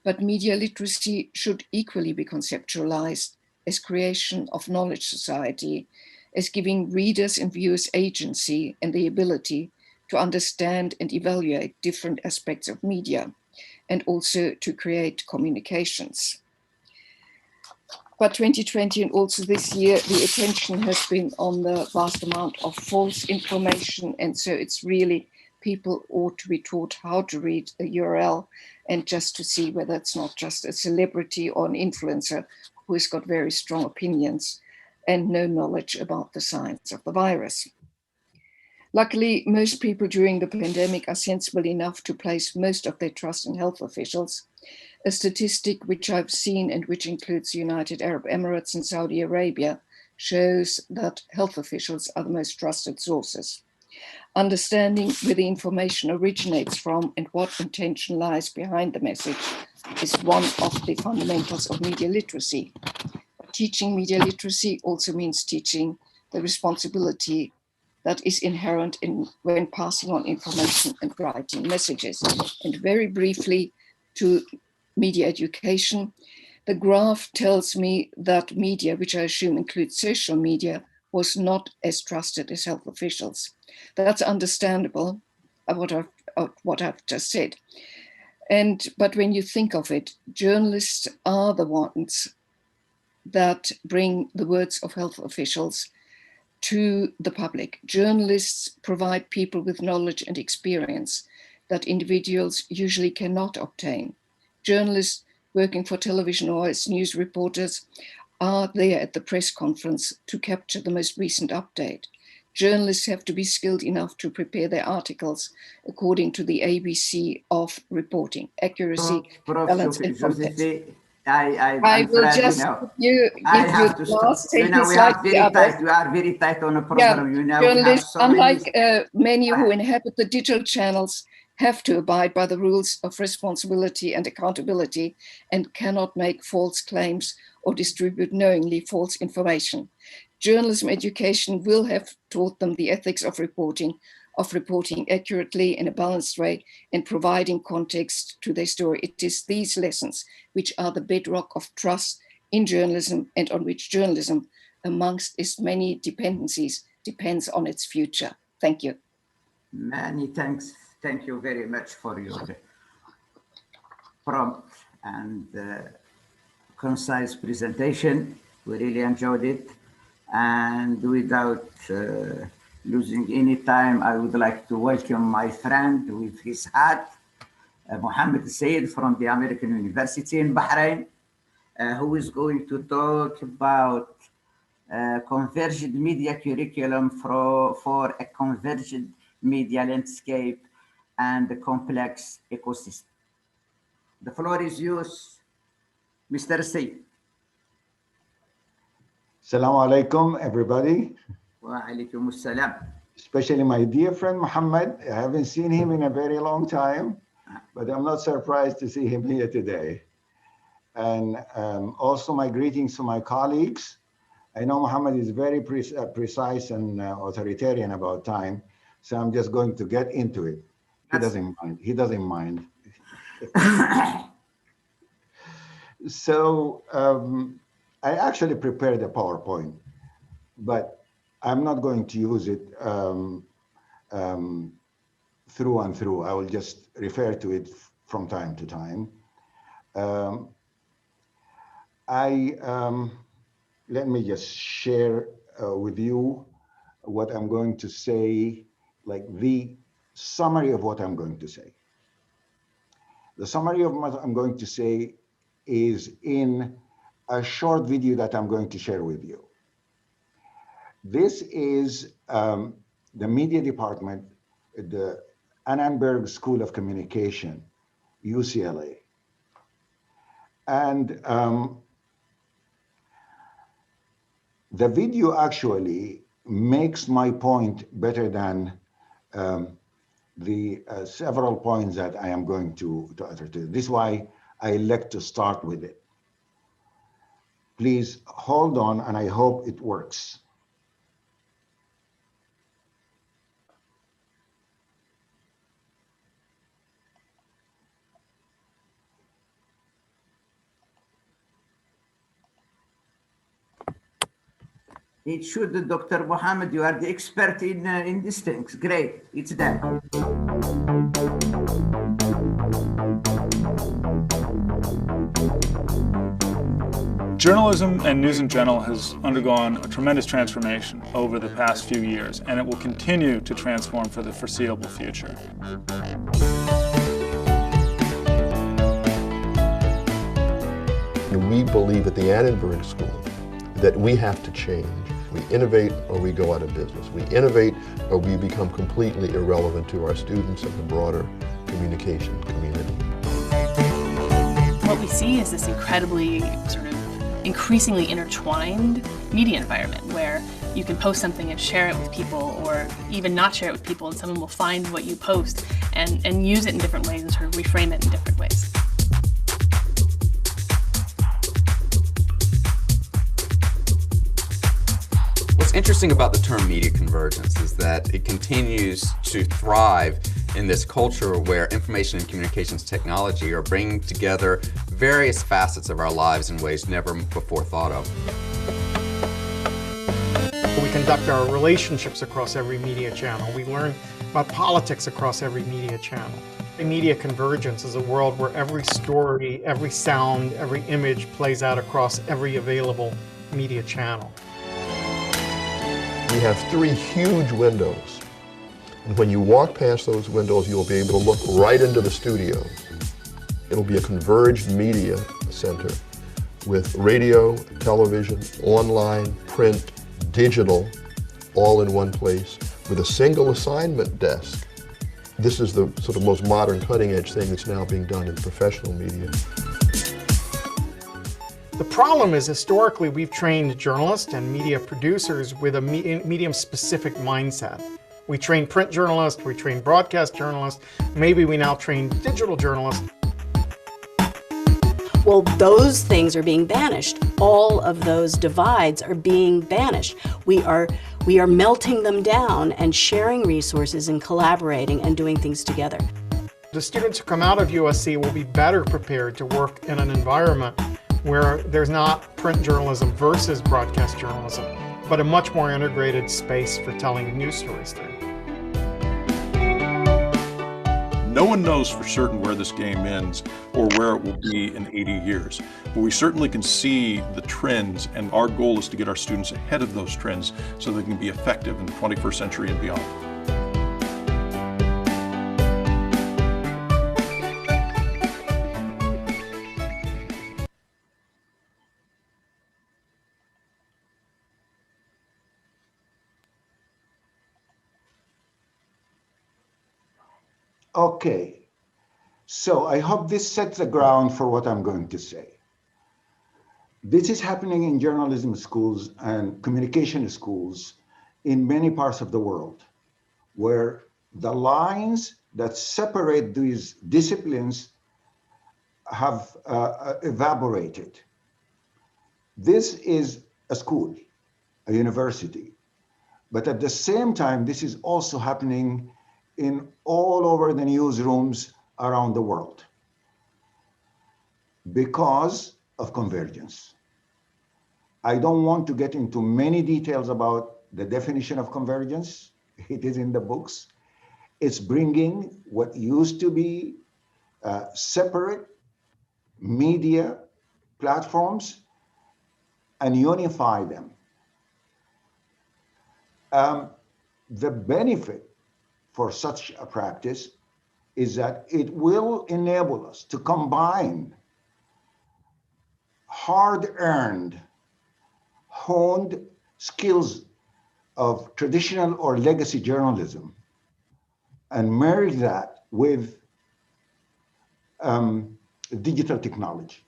But media literacy should equally be conceptualized as creation of knowledge society, as giving readers and viewers agency and the ability to understand and evaluate different aspects of media, and also to create communications. But 2020 and also this year, the attention has been on the vast amount of false information, and so it's really people ought to be taught how to read a URL and just to see whether it's not just a celebrity or an influencer who has got very strong opinions and no knowledge about the science of the virus. Luckily, most people during the pandemic are sensible enough to place most of their trust in health officials. A statistic which I've seen and which includes the United Arab Emirates and Saudi Arabia shows that health officials are the most trusted sources. Understanding where the information originates from and what intention lies behind the message is one of the fundamentals of media literacy. Teaching media literacy also means teaching the responsibility that is inherent in when passing on information and writing messages. And very briefly to media education, the graph tells me that media, which I assume includes social media, was not as trusted as health officials. That's understandable. What I've what I've just said. But when you think of it, journalists are the ones that bring the words of health officials to the public. Journalists provide people with knowledge and experience that individuals usually cannot obtain. Journalists working for television or as news reporters are there at the press conference to capture the most recent update. Journalists have to be skilled enough to prepare their articles according to the ABC of reporting: accuracy, balance, and context. I will just give you the last sentence like the other. We are very tight on the program. Yeah, journalists, unlike many who inhabit the digital channels, have to abide by the rules of responsibility and accountability and cannot make false claims or distribute knowingly false information. Journalism education will have taught them the ethics of reporting accurately in a balanced way and providing context to their story. It is these lessons which are the bedrock of trust in journalism and on which journalism, amongst its many dependencies, depends on its future. Thank you. Many thanks. Thank you very much for your prompt and concise presentation. We really enjoyed it. And without losing any time, I would like to welcome my friend with his hat, Mohammed Said from the American University in Bahrain, who is going to talk about convergent media curriculum for a convergent media landscape and the complex ecosystem. The floor is yours, Mr. Said. Assalamu alaikum, everybody. Wa alaikum assalam. Especially my dear friend Muhammad. I haven't seen him in a very long time, but I'm not surprised to see him here today. And also my greetings to my colleagues. I know Muhammad is very precise and authoritarian about time, so I'm just going to get into it. He doesn't mind. He doesn't mind. So I actually prepared a PowerPoint, but I'm not going to use it through and through. I will just refer to it from time to time. Let me just share with you what I'm going to say, like the summary of what I'm going to say. The summary of what I'm going to say is in a short video that I'm going to share with you. This is the media department at the Annenberg School of Communication, UCLA. And the video actually makes my point better than the several points that I am going to utter to. This is why I elect to start with it. Please hold on, and I hope it works. It should, Dr. Mohammed, you are the expert in these things. Great, it's done. Journalism and news in general has undergone a tremendous transformation over the past few years, and it will continue to transform for the foreseeable future. We believe at the Annenberg School that we have to change. We innovate or we go out of business. We innovate or we become completely irrelevant to our students and the broader communication community. What we see is this incredibly sort of increasingly intertwined media environment where you can post something and share it with people, or even not share it with people, and someone will find what you post and use it in different ways and sort of reframe it in different ways. What's interesting about the term media convergence is that it continues to thrive in this culture where information and communications technology are bringing together various facets of our lives in ways never before thought of. We conduct our relationships across every media channel. We learn about politics across every media channel. Media convergence is a world where every story, every sound, every image plays out across every available media channel. We have 3 huge windows. And when you walk past those windows, you'll be able to look right into the studio. It'll be a converged media center with radio, television, online, print, digital, all in one place with a single assignment desk. This is the sort of most modern cutting edge thing that's now being done in professional media. The problem is historically we've trained journalists and media producers with a medium specific mindset. We train print journalists, we train broadcast journalists, maybe we now train digital journalists. Well, those things are being banished. All of those divides are being banished. We are melting them down and sharing resources and collaborating and doing things together. The students who come out of USC will be better prepared to work in an environment where there's not print journalism versus broadcast journalism, but a much more integrated space for telling news stories through. No one knows for certain where this game ends or where it will be in 80 years, but we certainly can see the trends, and our goal is to get our students ahead of those trends so they can be effective in the 21st century and beyond. Okay, so I hope this sets the ground for what I'm going to say. This is happening in journalism schools and communication schools in many parts of the world, where the lines that separate these disciplines have evaporated. This is a school, a university, but at the same time, this is also happening in all over the newsrooms around the world because of convergence. I don't want to get into many details about the definition of convergence. It is in the books. It's bringing what used to be separate media platforms and unify them. The benefit for such a practice is that it will enable us to combine hard-earned, honed skills of traditional or legacy journalism and marry that with digital technology.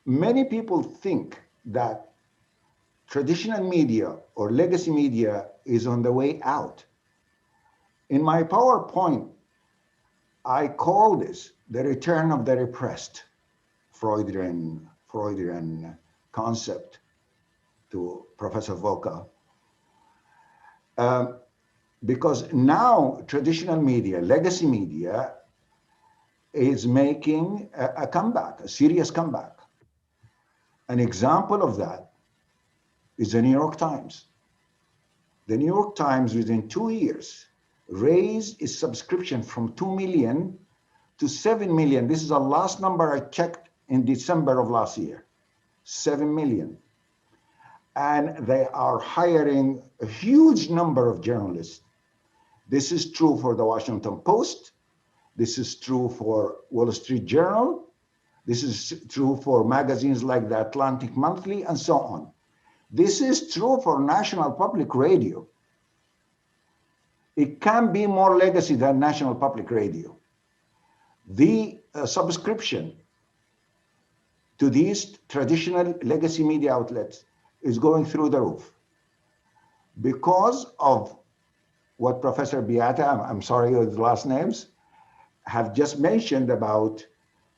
Many people think that traditional media or legacy media is on the way out. In my PowerPoint, I call this the return of the repressed, Freudian concept to Professor Voka. Because now traditional media, legacy media, is making a comeback, a serious comeback. An example of that is the New York Times. The New York Times, within 2 years, raised its subscription from 2 million to 7 million. This is the last number I checked in December of last year, 7 million. And they are hiring a huge number of journalists. This is true for the Washington Post. This is true for Wall Street Journal. This is true for magazines like the Atlantic Monthly and so on. This is true for National Public Radio. It can be more legacy than National Public Radio. The subscription to these traditional legacy media outlets is going through the roof because of what Professor Beata, I'm sorry with the last names, have just mentioned about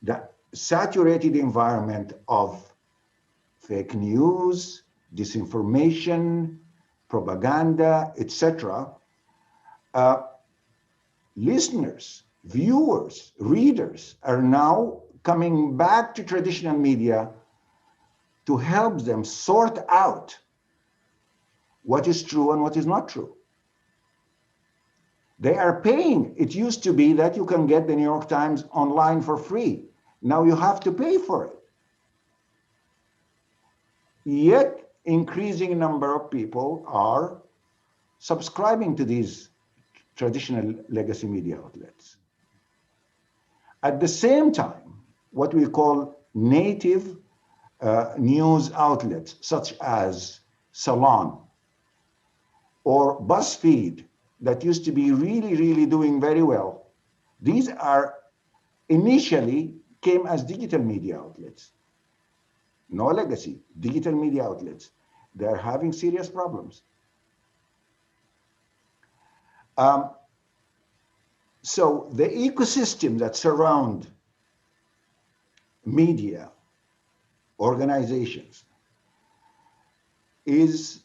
the saturated environment of fake news, disinformation, propaganda, etc. Listeners, viewers, readers are now coming back to traditional media to help them sort out what is true and what is not true. They are paying. It used to be that you can get the New York Times online for free. Now you have to pay for it. Yet, increasing number of people are subscribing to these traditional legacy media outlets. At the same time, what we call native news outlets, such as Salon or BuzzFeed, that used to be really doing very well, these are initially came as digital media outlets. No legacy, digital media outlets. They're having serious problems. So the ecosystem that surround media organizations is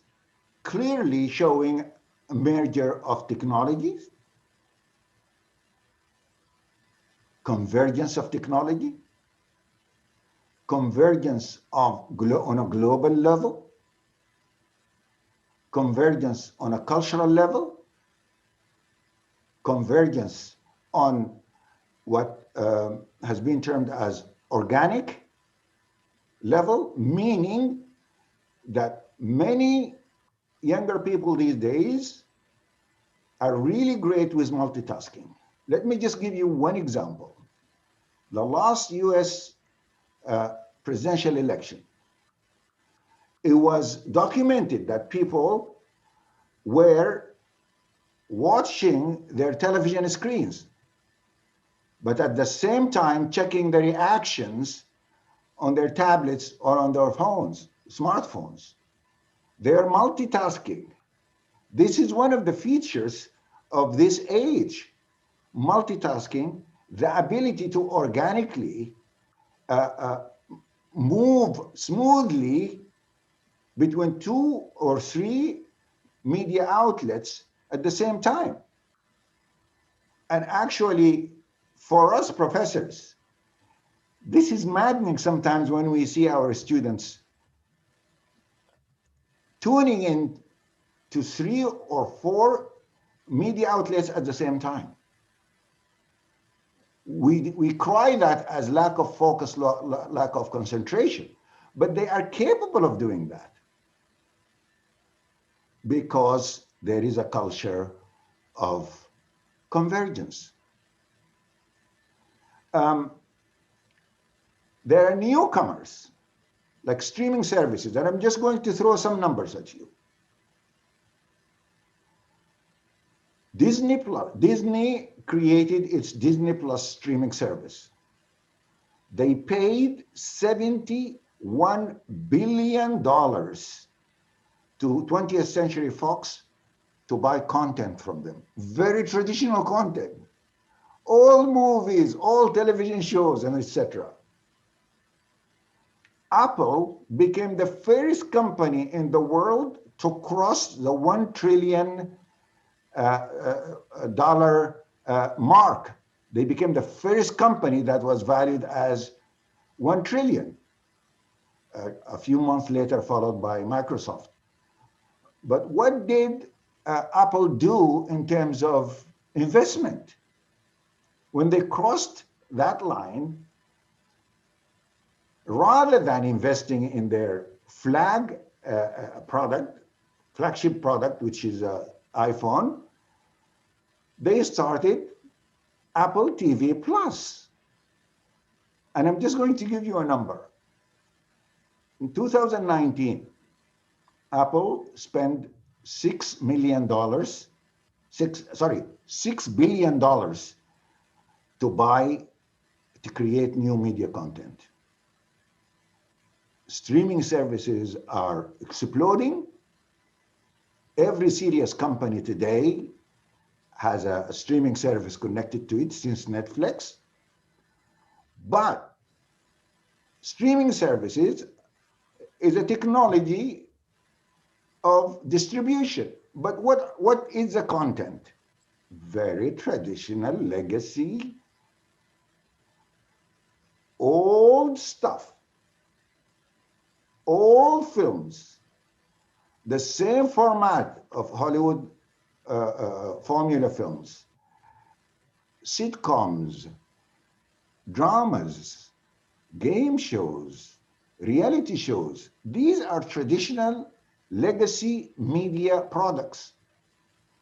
clearly showing a merger of technologies, convergence of technology, convergence of on a global level, convergence on a cultural level, convergence on what has been termed as organic level, meaning that many younger people these days are really great with multitasking. Let me just give you one example. The last US presidential election, it was documented that people were watching their television screens, but at the same time checking the reactions on their tablets or on their phones, smartphones. They're multitasking. This is one of the features of this age, multitasking, the ability to organically move smoothly between 2 or 3 media outlets at the same time. And actually, for us professors, this is maddening sometimes when we see our students tuning in to 3 or 4 media outlets at the same time. We cry that as lack of focus, lack of concentration, but they are capable of doing that because there is a culture of convergence. There are newcomers, like streaming services, and I'm just going to throw some numbers at you. Disney created its Disney Plus streaming service. They paid $71 billion to 20th Century Fox to buy content from them. Very traditional content. All movies, all television shows, and etc. Apple became the first company in the world to cross the $1 trillion mark. They became the first company that was valued as 1 trillion. A few months later, followed by Microsoft. But what did Apple do in terms of investment? When they crossed that line, rather than investing in their flagship product, which is iPhone, they started Apple TV Plus. And I'm just going to give you a number. In 2019, Apple spent $6 billion to create new media content. Streaming services are exploding. Every serious company today has a streaming service connected to it since Netflix. But streaming services is a technology of distribution. But what is the content? Very traditional legacy, old stuff. all films, the same format of Hollywood formula films, sitcoms, dramas, game shows, reality shows. These are traditional legacy media products.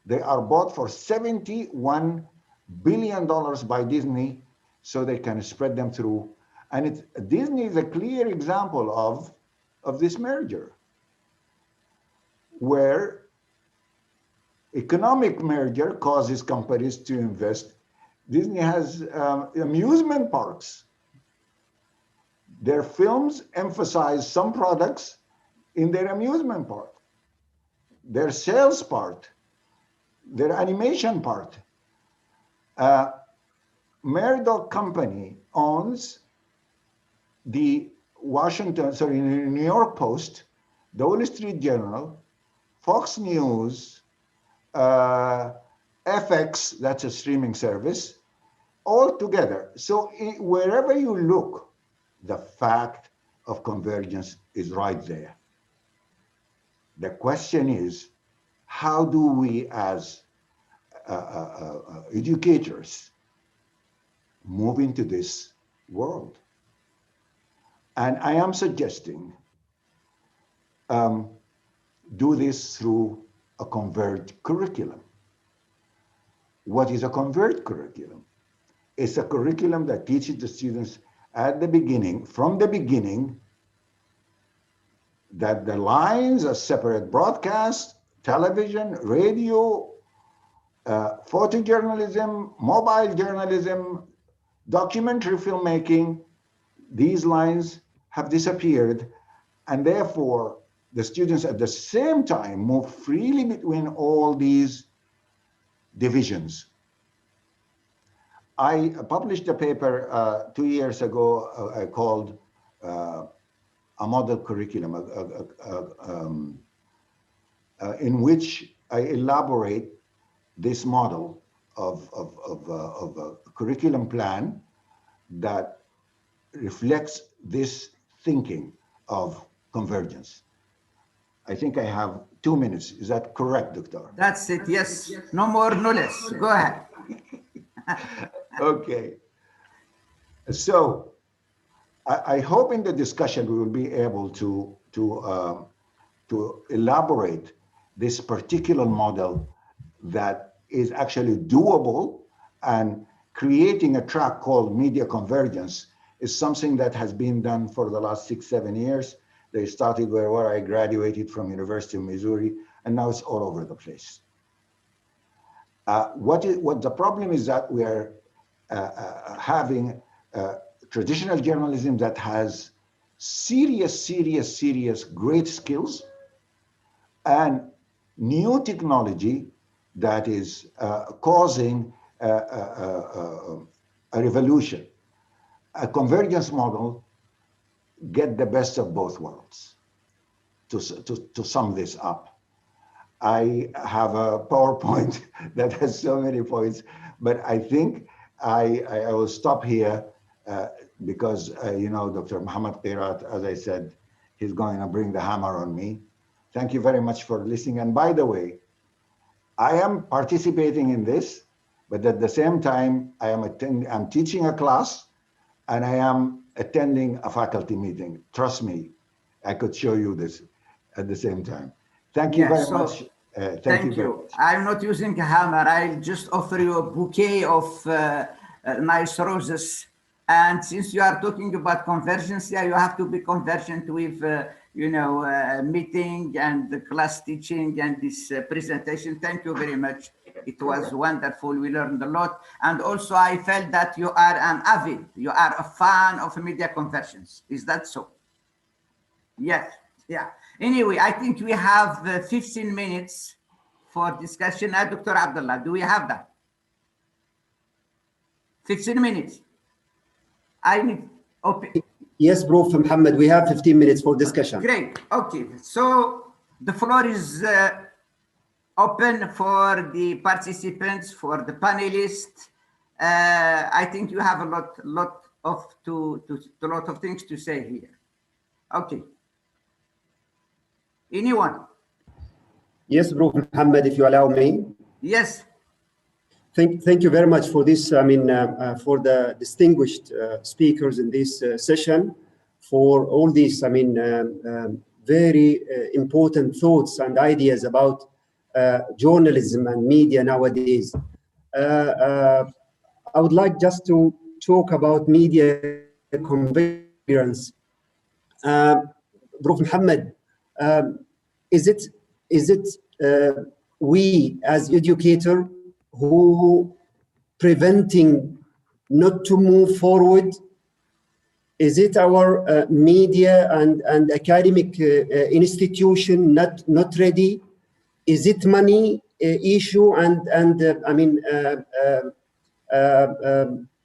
They are bought for $71 billion by Disney so they can spread them through. And Disney is a clear example of this merger, where economic merger causes companies to invest. Disney has amusement parks. Their films emphasize some products in their amusement park, their sales part, their animation part. Murdoch Company owns the New York Post, the Wall Street Journal, Fox News, FX, that's a streaming service, all together. So wherever you look, the fact of convergence is right there. The question is, how do we as educators move into this world? And I am suggesting do this through a converged curriculum. What is a converged curriculum? It's a curriculum that teaches the students at the beginning, from the beginning, that the lines are separate: broadcast, television, radio, photojournalism, mobile journalism, documentary filmmaking. These lines have disappeared, and therefore the students at the same time move freely between all these divisions. I published a paper 2 years ago I called a model curriculum, in which I elaborate this model of a curriculum plan that reflects this thinking of convergence. I think I have 2 minutes. Is that correct, Doctor? That's it, yes. No more, no less. Go ahead. Okay. So I hope in the discussion we will be able to elaborate this particular model that is actually doable, and creating a track called media convergence is something that has been done for the last 6-7 years. They started where I graduated from University of Missouri, and now it's all over the place. What the problem is that we are having traditional journalism that has serious great skills, and new technology that is causing a revolution. A convergence model get the best of both worlds. To sum this up, I have a PowerPoint that has so many points, but I think I will stop here because Dr. Muhammad Qirat, as I said, he's going to bring the hammer on me. Thank you very much for listening. And by the way, I am participating in this, but at the same time, I'm teaching a class, and I am attending a faculty meeting. Trust me, I could show you this at the same time. Thank you very much. Thank you. I'm not using a hammer. I'll just offer you a bouquet of nice roses. And since you are talking about convergence, yeah, you have to be convergent with, meeting and the class teaching and this presentation. Thank you very much. It was wonderful. We learned a lot. And also I felt that you are you are a fan of media convergence. Is that so? Yes. Yeah. Anyway, I think we have 15 minutes for discussion. Dr. Abdullah, do we have that? 15 minutes. I need open. Yes, Prof. Muhammad, we have 15 minutes for discussion. Great. Okay. So the floor is open for the participants, for the panelists. I think you have a lot of things to say here. Okay. Anyone? Yes, Prof. Muhammad, if you allow me. Yes. Thank you very much for this. I mean, for the distinguished speakers in this session, for all these, I mean, very important thoughts and ideas about journalism and media nowadays. I would like just to talk about media convergence. Prof. Muhammad, is it we as educators who preventing not to move forward? Is it our media and academic institution not ready? Is it money issue and I mean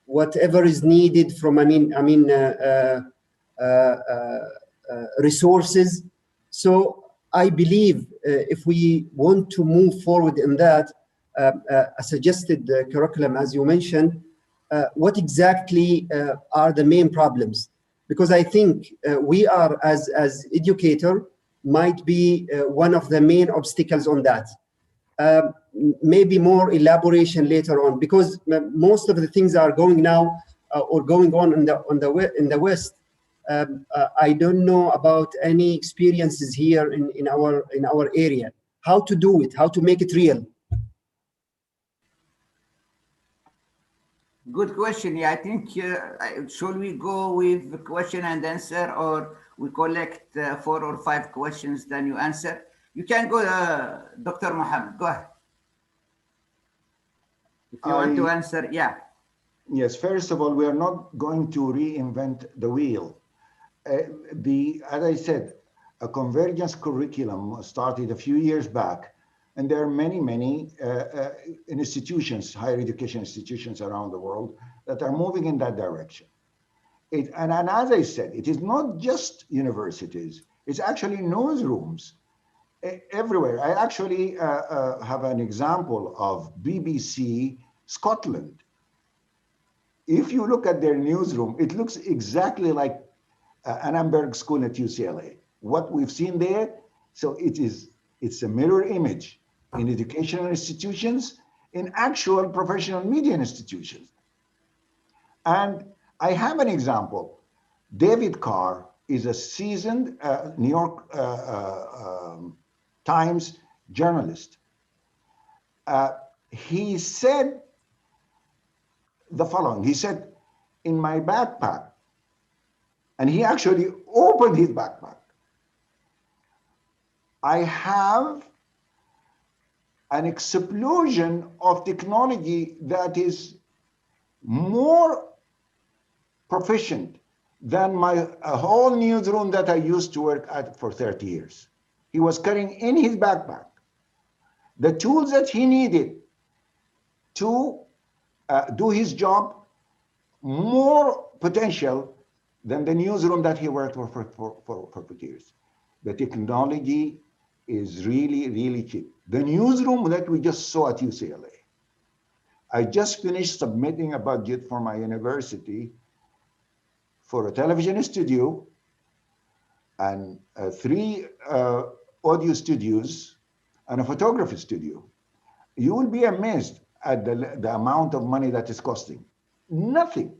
whatever is needed from resources? So I believe if we want to move forward in that, a suggested curriculum, as you mentioned, what exactly are the main problems? Because I think we are, as educator, might be one of the main obstacles on that. Maybe more elaboration later on, because most of the things are going now or going on in the West. I don't know about any experiences here in our area. How to do it? How to make it real? Good question. Yeah, I think, should we go with the question and answer, or we collect 4 or 5 questions, then you answer? You can go, Dr. Mohammed, go ahead. If you want to answer, yeah. Yes, first of all, we are not going to reinvent the wheel. As I said, a convergence curriculum started a few years back, and there are many institutions, higher education institutions around the world that are moving in that direction. And as I said, it is not just universities, it's actually newsrooms everywhere. I actually have an example of BBC Scotland. If you look at their newsroom, it looks exactly like Annenberg School at UCLA. What we've seen there, so it's a mirror image in educational institutions, in actual professional media institutions. And I have an example. David Carr is a seasoned New York Times journalist. He said the following. He said, in my backpack, and he actually opened his backpack, I have an explosion of technology that is more proficient than my whole newsroom that I used to work at for 30 years. He was carrying in his backpack the tools that he needed to do his job, more potential than the newsroom that he worked for 50 years. The technology is really cheap. The newsroom that we just saw at UCLA, I just finished submitting a budget for my university for a television studio and 3 audio studios and a photography studio. You will be amazed at the amount of money that is costing. Nothing.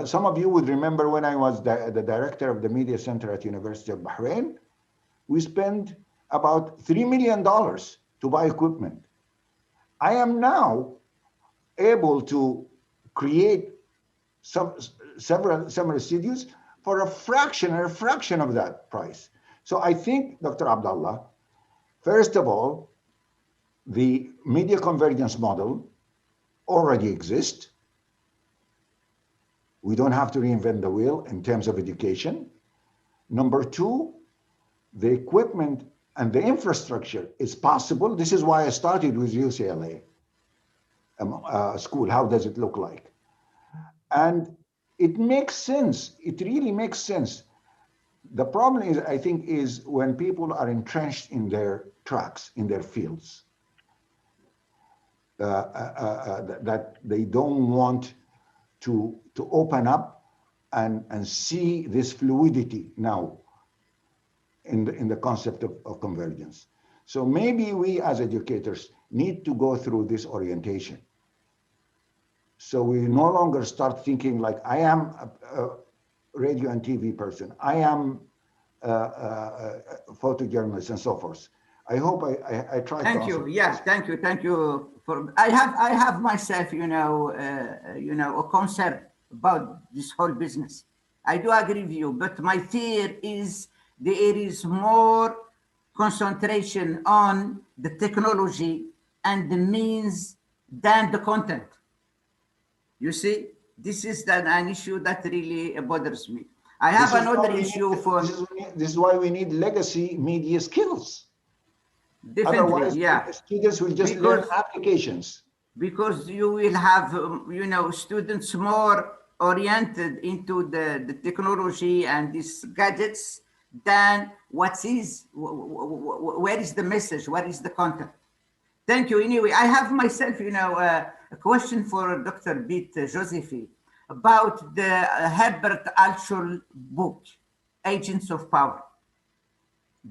Some of you would remember when I was the director of the media center at University of Bahrain, we spent about $3 million to buy equipment. I am now able to create several studios for a fraction of that price. So I think, Dr. Abdallah, first of all, the media convergence model already exists. We don't have to reinvent the wheel in terms of education. Number 2, the equipment and the infrastructure is possible. This is why I started with UCLA school. How does it look like? And it makes sense. It really makes sense. The problem is, I think, is when people are entrenched in their tracks, in their fields, that they don't want to open up and see this fluidity now. in the concept of convergence. So maybe we as educators need to go through this orientation. So we no longer start thinking like, I am a radio and TV person, I am a photojournalist and so forth. I hope I tried to answer. Thank you. Yes, thank you. Thank you. I have myself, a concern about this whole business. I do agree with you, but my fear is there is more concentration on the technology and the means than the content. You see, this is an issue that really bothers me. I have another issue for... This is why we need legacy media skills. Definitely, otherwise, yeah. Students will just learn applications. Because you will have, students more oriented into the technology and these gadgets than where is the message, what is the content. Thank you. Anyway, I have myself, a question for Dr. Beat Josephi about the Herbert Altschul book, Agents of Power.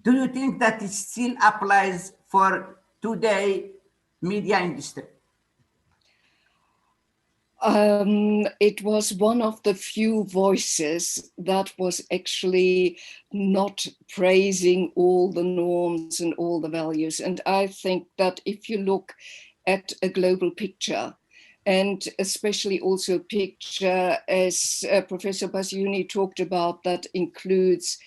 Do you think that it still applies for today media industry? It was one of the few voices that was actually not praising all the norms and all the values. And I think that if you look at a global picture, and especially also a picture, as Professor Basuni talked about, that includes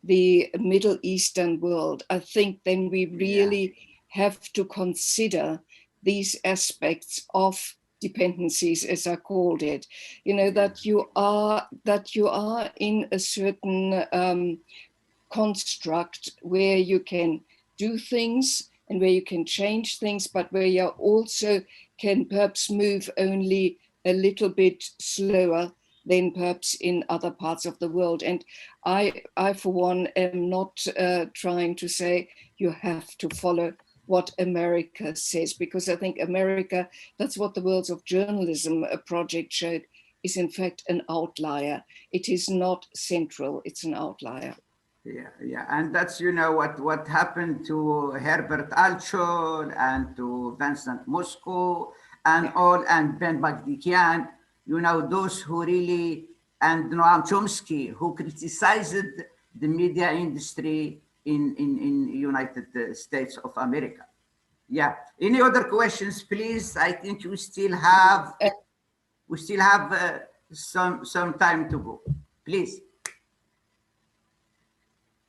the Middle Eastern world, I think then we really have to consider these aspects of dependencies, as I called it, that you are in a certain construct where you can do things and where you can change things, but where you also can perhaps move only a little bit slower than perhaps in other parts of the world. And I for one, am not trying to say you have to follow what America says, because I think America, that's what the Worlds of Journalism project showed, is in fact an outlier. It is not central, it's an outlier. Yeah, and that's, what happened to Herbert Altschul and to Vincent Mosco and all, and Ben Bagdikian, those who really, and Noam Chomsky, who criticized the media industry in United States of America. Yeah. Any other questions, please? I think we still have some time to go. Please.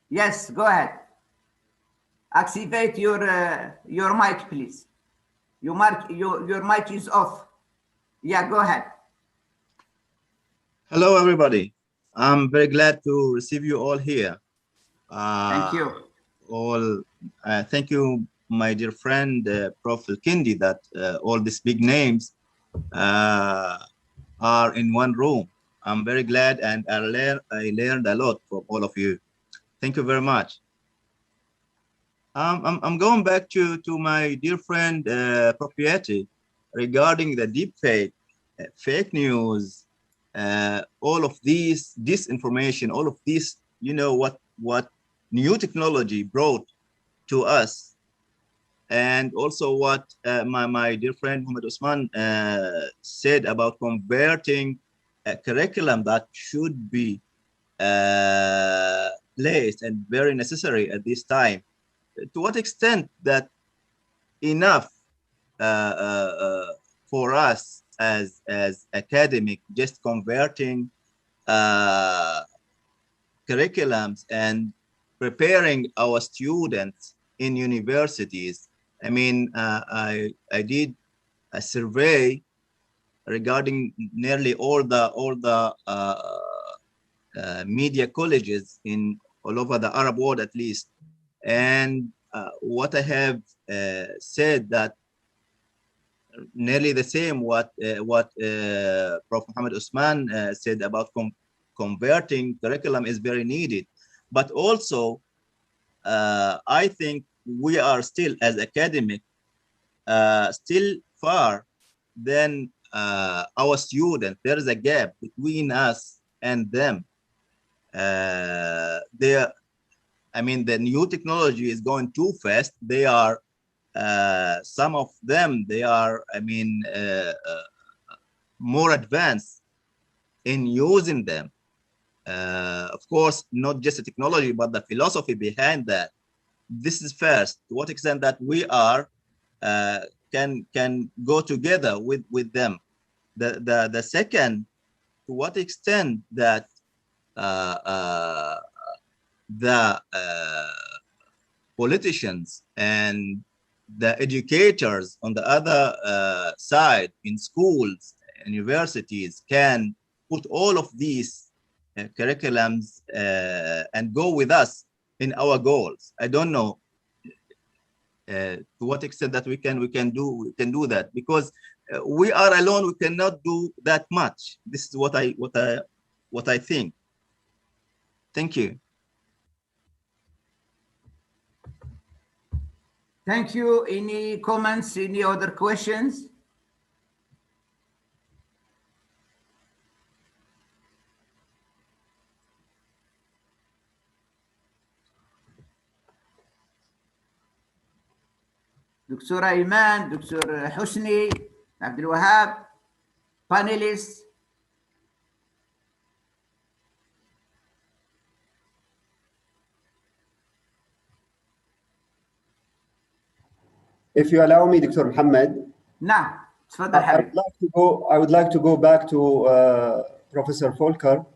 Yes, go ahead. Activate your mic, please. Your mic is off. Yeah, go ahead. Hello, everybody. I'm very glad to receive you all here. Thank you. Thank you, my dear friend, Prof. Kindi, that all these big names are in one room. I'm very glad, and I learned a lot from all of you. Thank you very much. I'm going back to my dear friend, Prof. Yeti, regarding the deep fake news, all of these disinformation, all of this, what new technology brought to us, and also what my dear friend Muhammad Usman said about converting a curriculum that should be placed and very necessary at this time. To what extent that enough for us as academic, just converting curriculums and preparing our students in universities? I mean, I did a survey regarding nearly all the media colleges all over the Arab world, at least, and what I have said that nearly the same what Prof. Muhammad Usman said about converting curriculum is very needed, but also I think we are still, as academic, still far than our students. There is a gap between us and them. I mean, the new technology is going too fast. They are, some of them, they are, I mean, more advanced in using them. Of course, not just the technology, but the philosophy behind that. This is first, to what extent that we are, can go together with them. The second, to what extent that the politicians and the educators on the other side in schools, universities can put all of these curriculums and go with us in our goals. I don't know to what extent that we can do that, because we are alone. We cannot do that much. This is what I think. Thank you. Thank you. Any comments? Any other questions? دكتورة إيمان، دكتور حسني، عبد الوهاب، panelists. If you allow me, Dr. Muhammad. نعم، تفضل حبيبي. I would like to go back to Professor Volker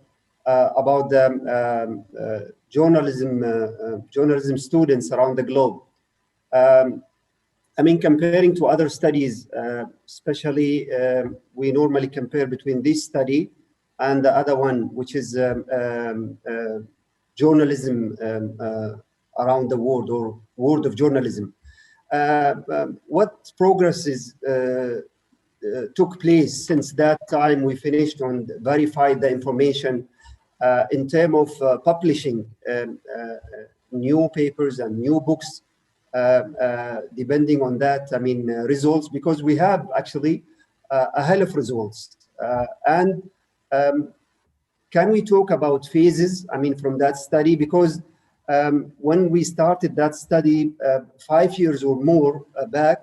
about the journalism students around the globe. I mean, comparing to other studies, especially we normally compare between this study and the other one, which is journalism around the world, or world of journalism. What progresses took place since that time we finished and verified the information in terms of publishing new papers and new books, depending on that, I mean, results, because we have actually a hell of results. And can we talk about phases, I mean, from that study? Because when we started that study 5 years or more back,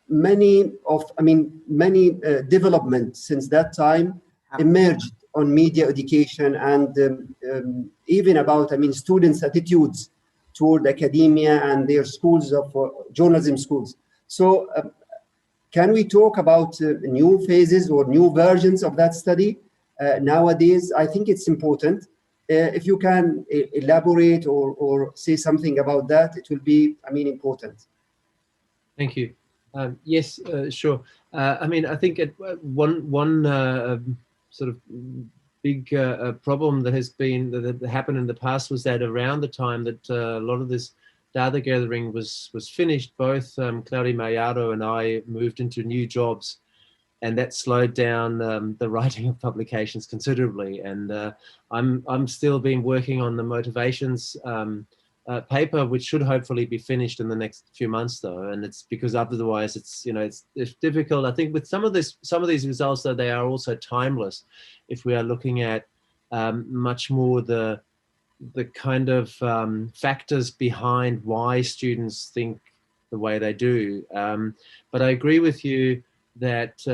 many developments since that time emerged on media education and even about, I mean, students' attitudes toward academia and their schools of journalism schools. So can we talk about new phases or new versions of that study nowadays? I think it's important. If you can elaborate or say something about that, it will be, I mean, important. Thank you. Yes, sure. I mean, I think one sort of big problem that has been that happened in the past was that around the time that a lot of this data gathering was finished, both Claudia Mayado and I moved into new jobs, and that slowed down the writing of publications considerably. And I'm still been working on the motivations paper, which should hopefully be finished in the next few months, though. And it's because otherwise it's, you know, it's difficult. I think with some of these results, though, they are also timeless. If we are looking at much more the kind of factors behind why students think the way they do. But I agree with you that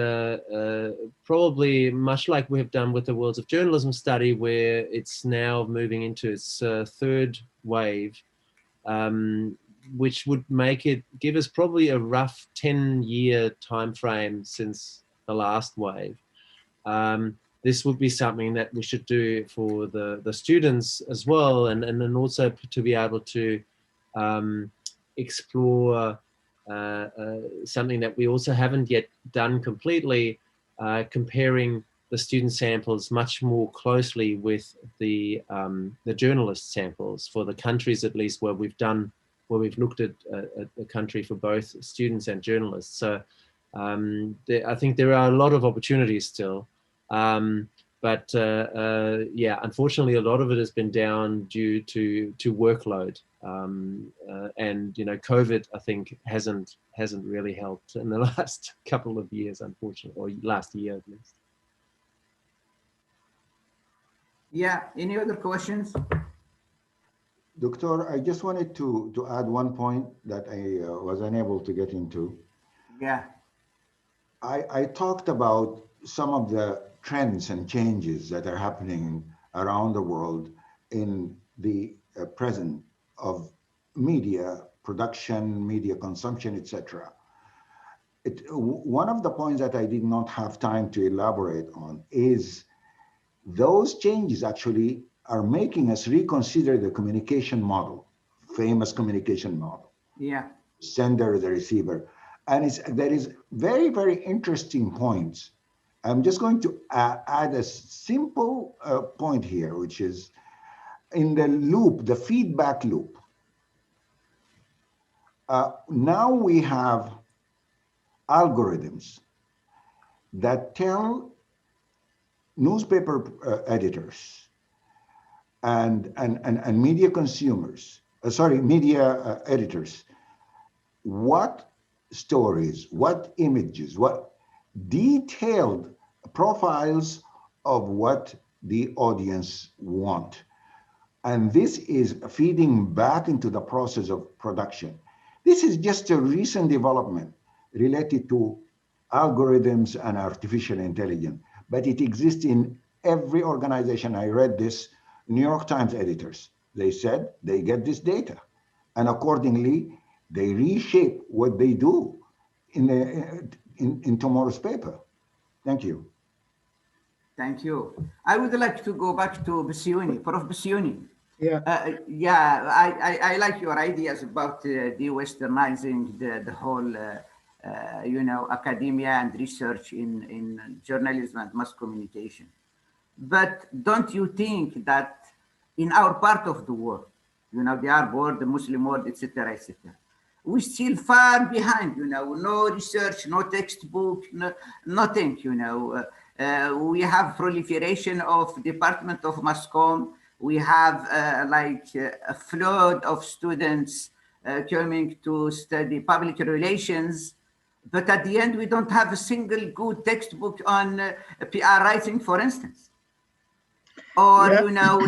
probably much like we have done with the Worlds of Journalism study, where it's now moving into its third wave, which would make it give us probably a rough 10-year time frame since the last wave. This would be something that we should do for the students as well, and then also to be able to explore something that we also haven't yet done completely, comparing the student samples much more closely with the journalist samples for the countries, at least where we've looked at a country for both students and journalists. So I think there are a lot of opportunities still. But yeah, unfortunately, a lot of it has been down due to workload, and you know, COVID, I think, hasn't really helped in the last couple of years, unfortunately, or last year at least. Yeah. Any other questions? Doctor, I just wanted to add one point that I was unable to get into. Yeah. I talked about some of the trends and changes that are happening around the world in the present of media production, media consumption, etc. One of the points that I did not have time to elaborate on is those changes actually are making us reconsider the communication model, famous communication model. Yeah. Sender, the receiver. And there is very, very interesting points. I'm just going to add a simple point here, which is in the loop, the feedback loop. Now we have algorithms that tell newspaper editors and media consumers, media editors, what stories, what images, what detailed profiles of what the audience want. And this is feeding back into the process of production. This is just a recent development related to algorithms and artificial intelligence, but it exists in every organization. I read this, New York Times editors, they said they get this data, and accordingly, they reshape what they do in tomorrow's paper. Thank you. Thank you. I would like to go back to Bisiuni, Prof. Bisiuni. Yeah. I like your ideas about de-westernizing the whole, academia and research in journalism and mass communication. But don't you think that in our part of the world, the Arab world, the Muslim world, etc., we're still far behind, no research, no textbook, nothing, we have proliferation of Department of Mass Comm. We have a flood of students coming to study public relations. But at the end, we don't have a single good textbook on PR writing, for instance. Or,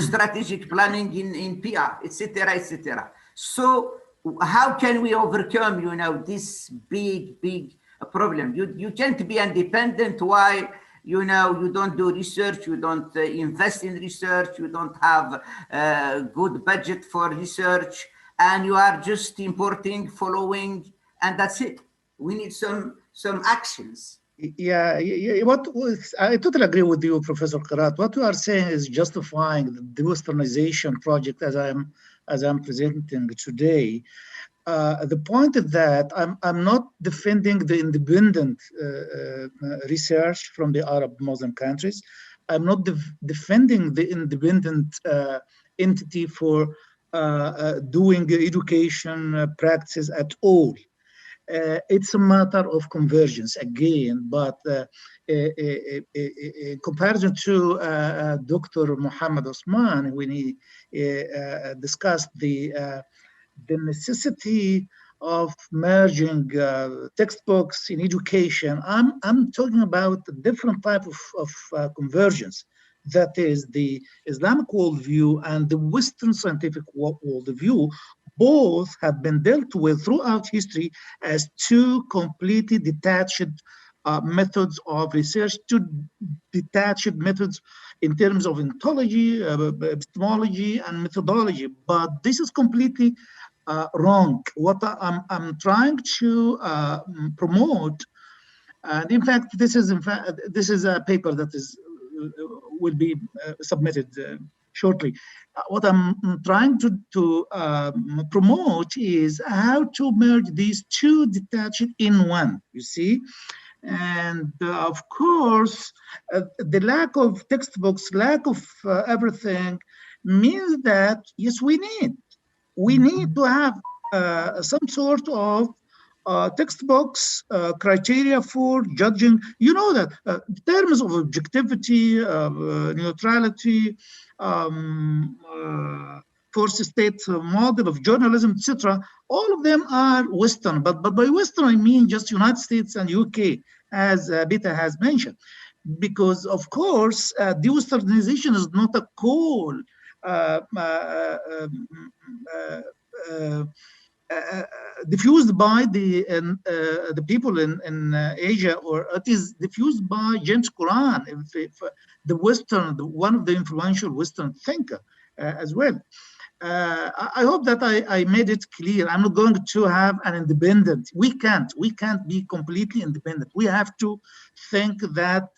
strategic planning in PR, etc., etc. So how can we overcome, this big problem? You can't be independent. Why? You don't do research, you don't invest in research, you don't have a good budget for research, and you are just importing, following, and that's it. We need some actions. Yeah, I totally agree with you, Professor Karat. What you are saying is justifying the westernization project as I'm presenting today. The point is that I'm not defending the independent research from the Arab Muslim countries. I'm not defending the independent entity for doing education practices at all. It's a matter of convergence again, but in comparison to Dr. Muhammad Osman, when he discussed the necessity of merging textbooks in education, I'm talking about a different type of convergence. That is the Islamic worldview and the Western scientific worldview. Both have been dealt with throughout history as two completely detached methods of research, two detached methods in terms of ontology, epistemology, and methodology. But this is completely wrong. What I'm trying to promote, and in fact, this is a paper that will be submitted shortly. What I'm trying to promote is how to merge these two detached in one, you see? And of course, the lack of textbooks, lack of everything means that, yes, we need to have some sort of textbooks, criteria for judging. You know that terms of objectivity, neutrality, first state model of journalism, etc. All of them are Western, but by Western I mean just United States and UK, as Bita has mentioned, because of course the Westernization is not a call diffused by the people in Asia, or it is diffused by James Quran, the Western, one of the influential Western thinker as well. I hope that I made it clear. I'm not going to have an independent. We can't be completely independent. We have to think that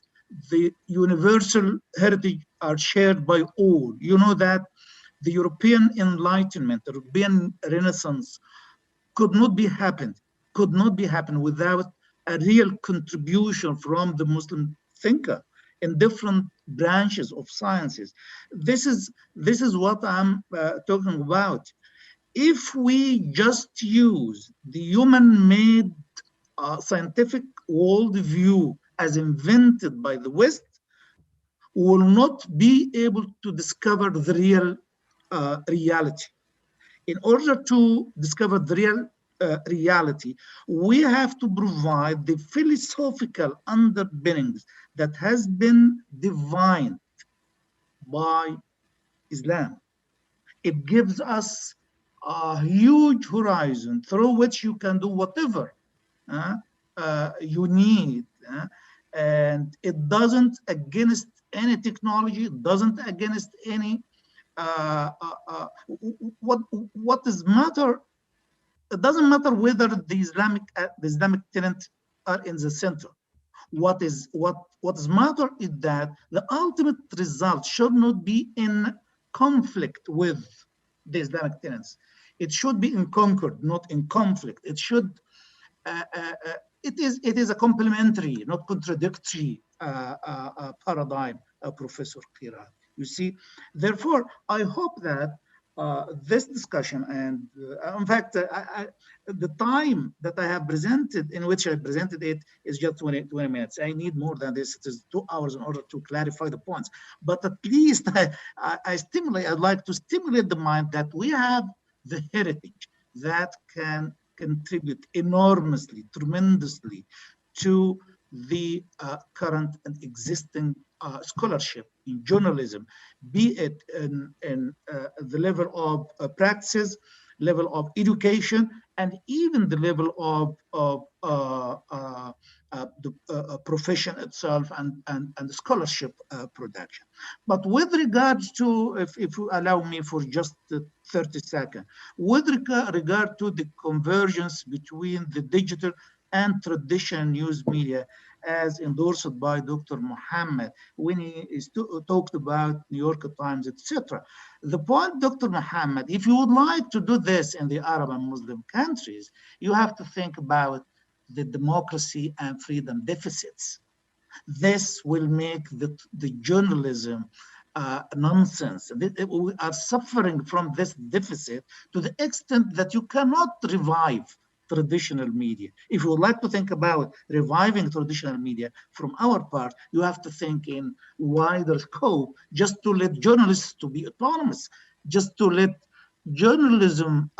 the universal heritage are shared by all. You know that the European Enlightenment, the European Renaissance could not be happened without a real contribution from the Muslim thinker in different branches of sciences. This is what I'm talking about. If we just use the human-made scientific worldview as invented by the West, we will not be able to discover the real reality. In order to discover the real reality, we have to provide the philosophical underpinnings that has been divined by Islam. It gives us a huge horizon through which you can do whatever you need, and it doesn't against any technology, it doesn't against any what is matter. It doesn't matter whether the Islamic tenets are in the center. What is matter is that the ultimate result should not be in conflict with the Islamic tenets. It should be in concord, not in conflict. It should. It is a complementary, not contradictory paradigm, Professor Kiran. You see, therefore, I hope that this discussion, and in fact, the time that I have presented, in which I presented it, is just 20 minutes. I need more than this. It is 2 hours in order to clarify the points. But at least I'd like to stimulate the mind that we have the heritage that can contribute enormously, tremendously to the current and existing scholarship in journalism, be it in the level of practices, level of education, and even the level of the profession itself and the scholarship production. But with regards to, if you allow me for just 30 seconds, with regard to the convergence between the digital and traditional news media, as endorsed by Dr. Muhammad when he talked about New York Times, etc. The point, Dr. Muhammad, if you would like to do this in the Arab and Muslim countries, you have to think about the democracy and freedom deficits. This will make the journalism nonsense. We are suffering from this deficit to the extent that you cannot revive traditional media. If you would like to think about reviving traditional media from our part, you have to think in wider scope, just to let journalists to be autonomous, just to let journalism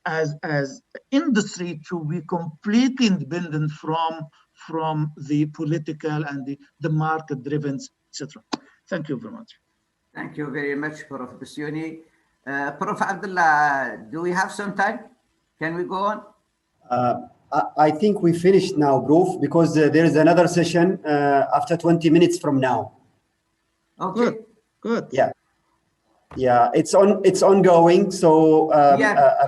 as industry to be completely independent from the political and the market driven, etc. Thank you very much. Thank you very much, Prof. Bassiouni. Prof. Abdullah, do we have some time? Can we go on? I think we finished now, Prof, because there is another session after 20 minutes from now. Okay. Good. Yeah, it's ongoing. So a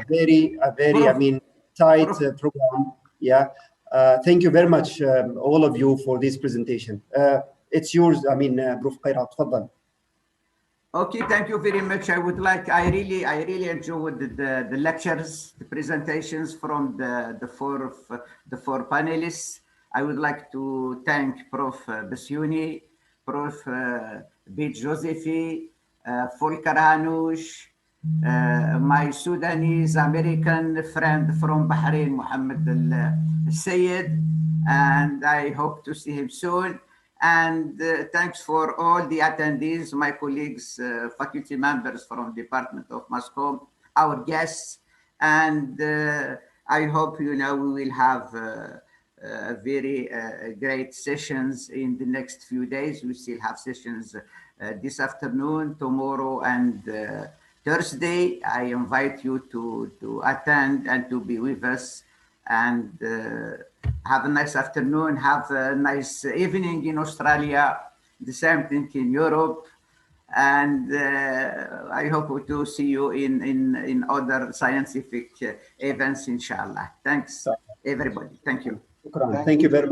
very I mean tight program. Yeah. Thank you very much, all of you, for this presentation. It's yours. I mean, Prof. Khairat, تفضل. Okay, thank you very much. I really enjoyed the lectures, the presentations from the four panelists. I would like to thank Prof. Bassiouni, Prof. Beit Josephi, Volker Hanoush, my Sudanese American friend from Bahrain, Mohammed Al-Sayed, and I hope to see him soon. And thanks for all the attendees, my colleagues, faculty members from Department of Mass Comm, our guests. And I hope, we will have very great sessions in the next few days. We still have sessions this afternoon, tomorrow, and Thursday. I invite you to attend and to be with us, and have a nice afternoon, have a nice evening in Australia, the same thing in Europe, and I hope to see you in other scientific events, inshallah. Thanks, everybody. Thank you. Thank you very much.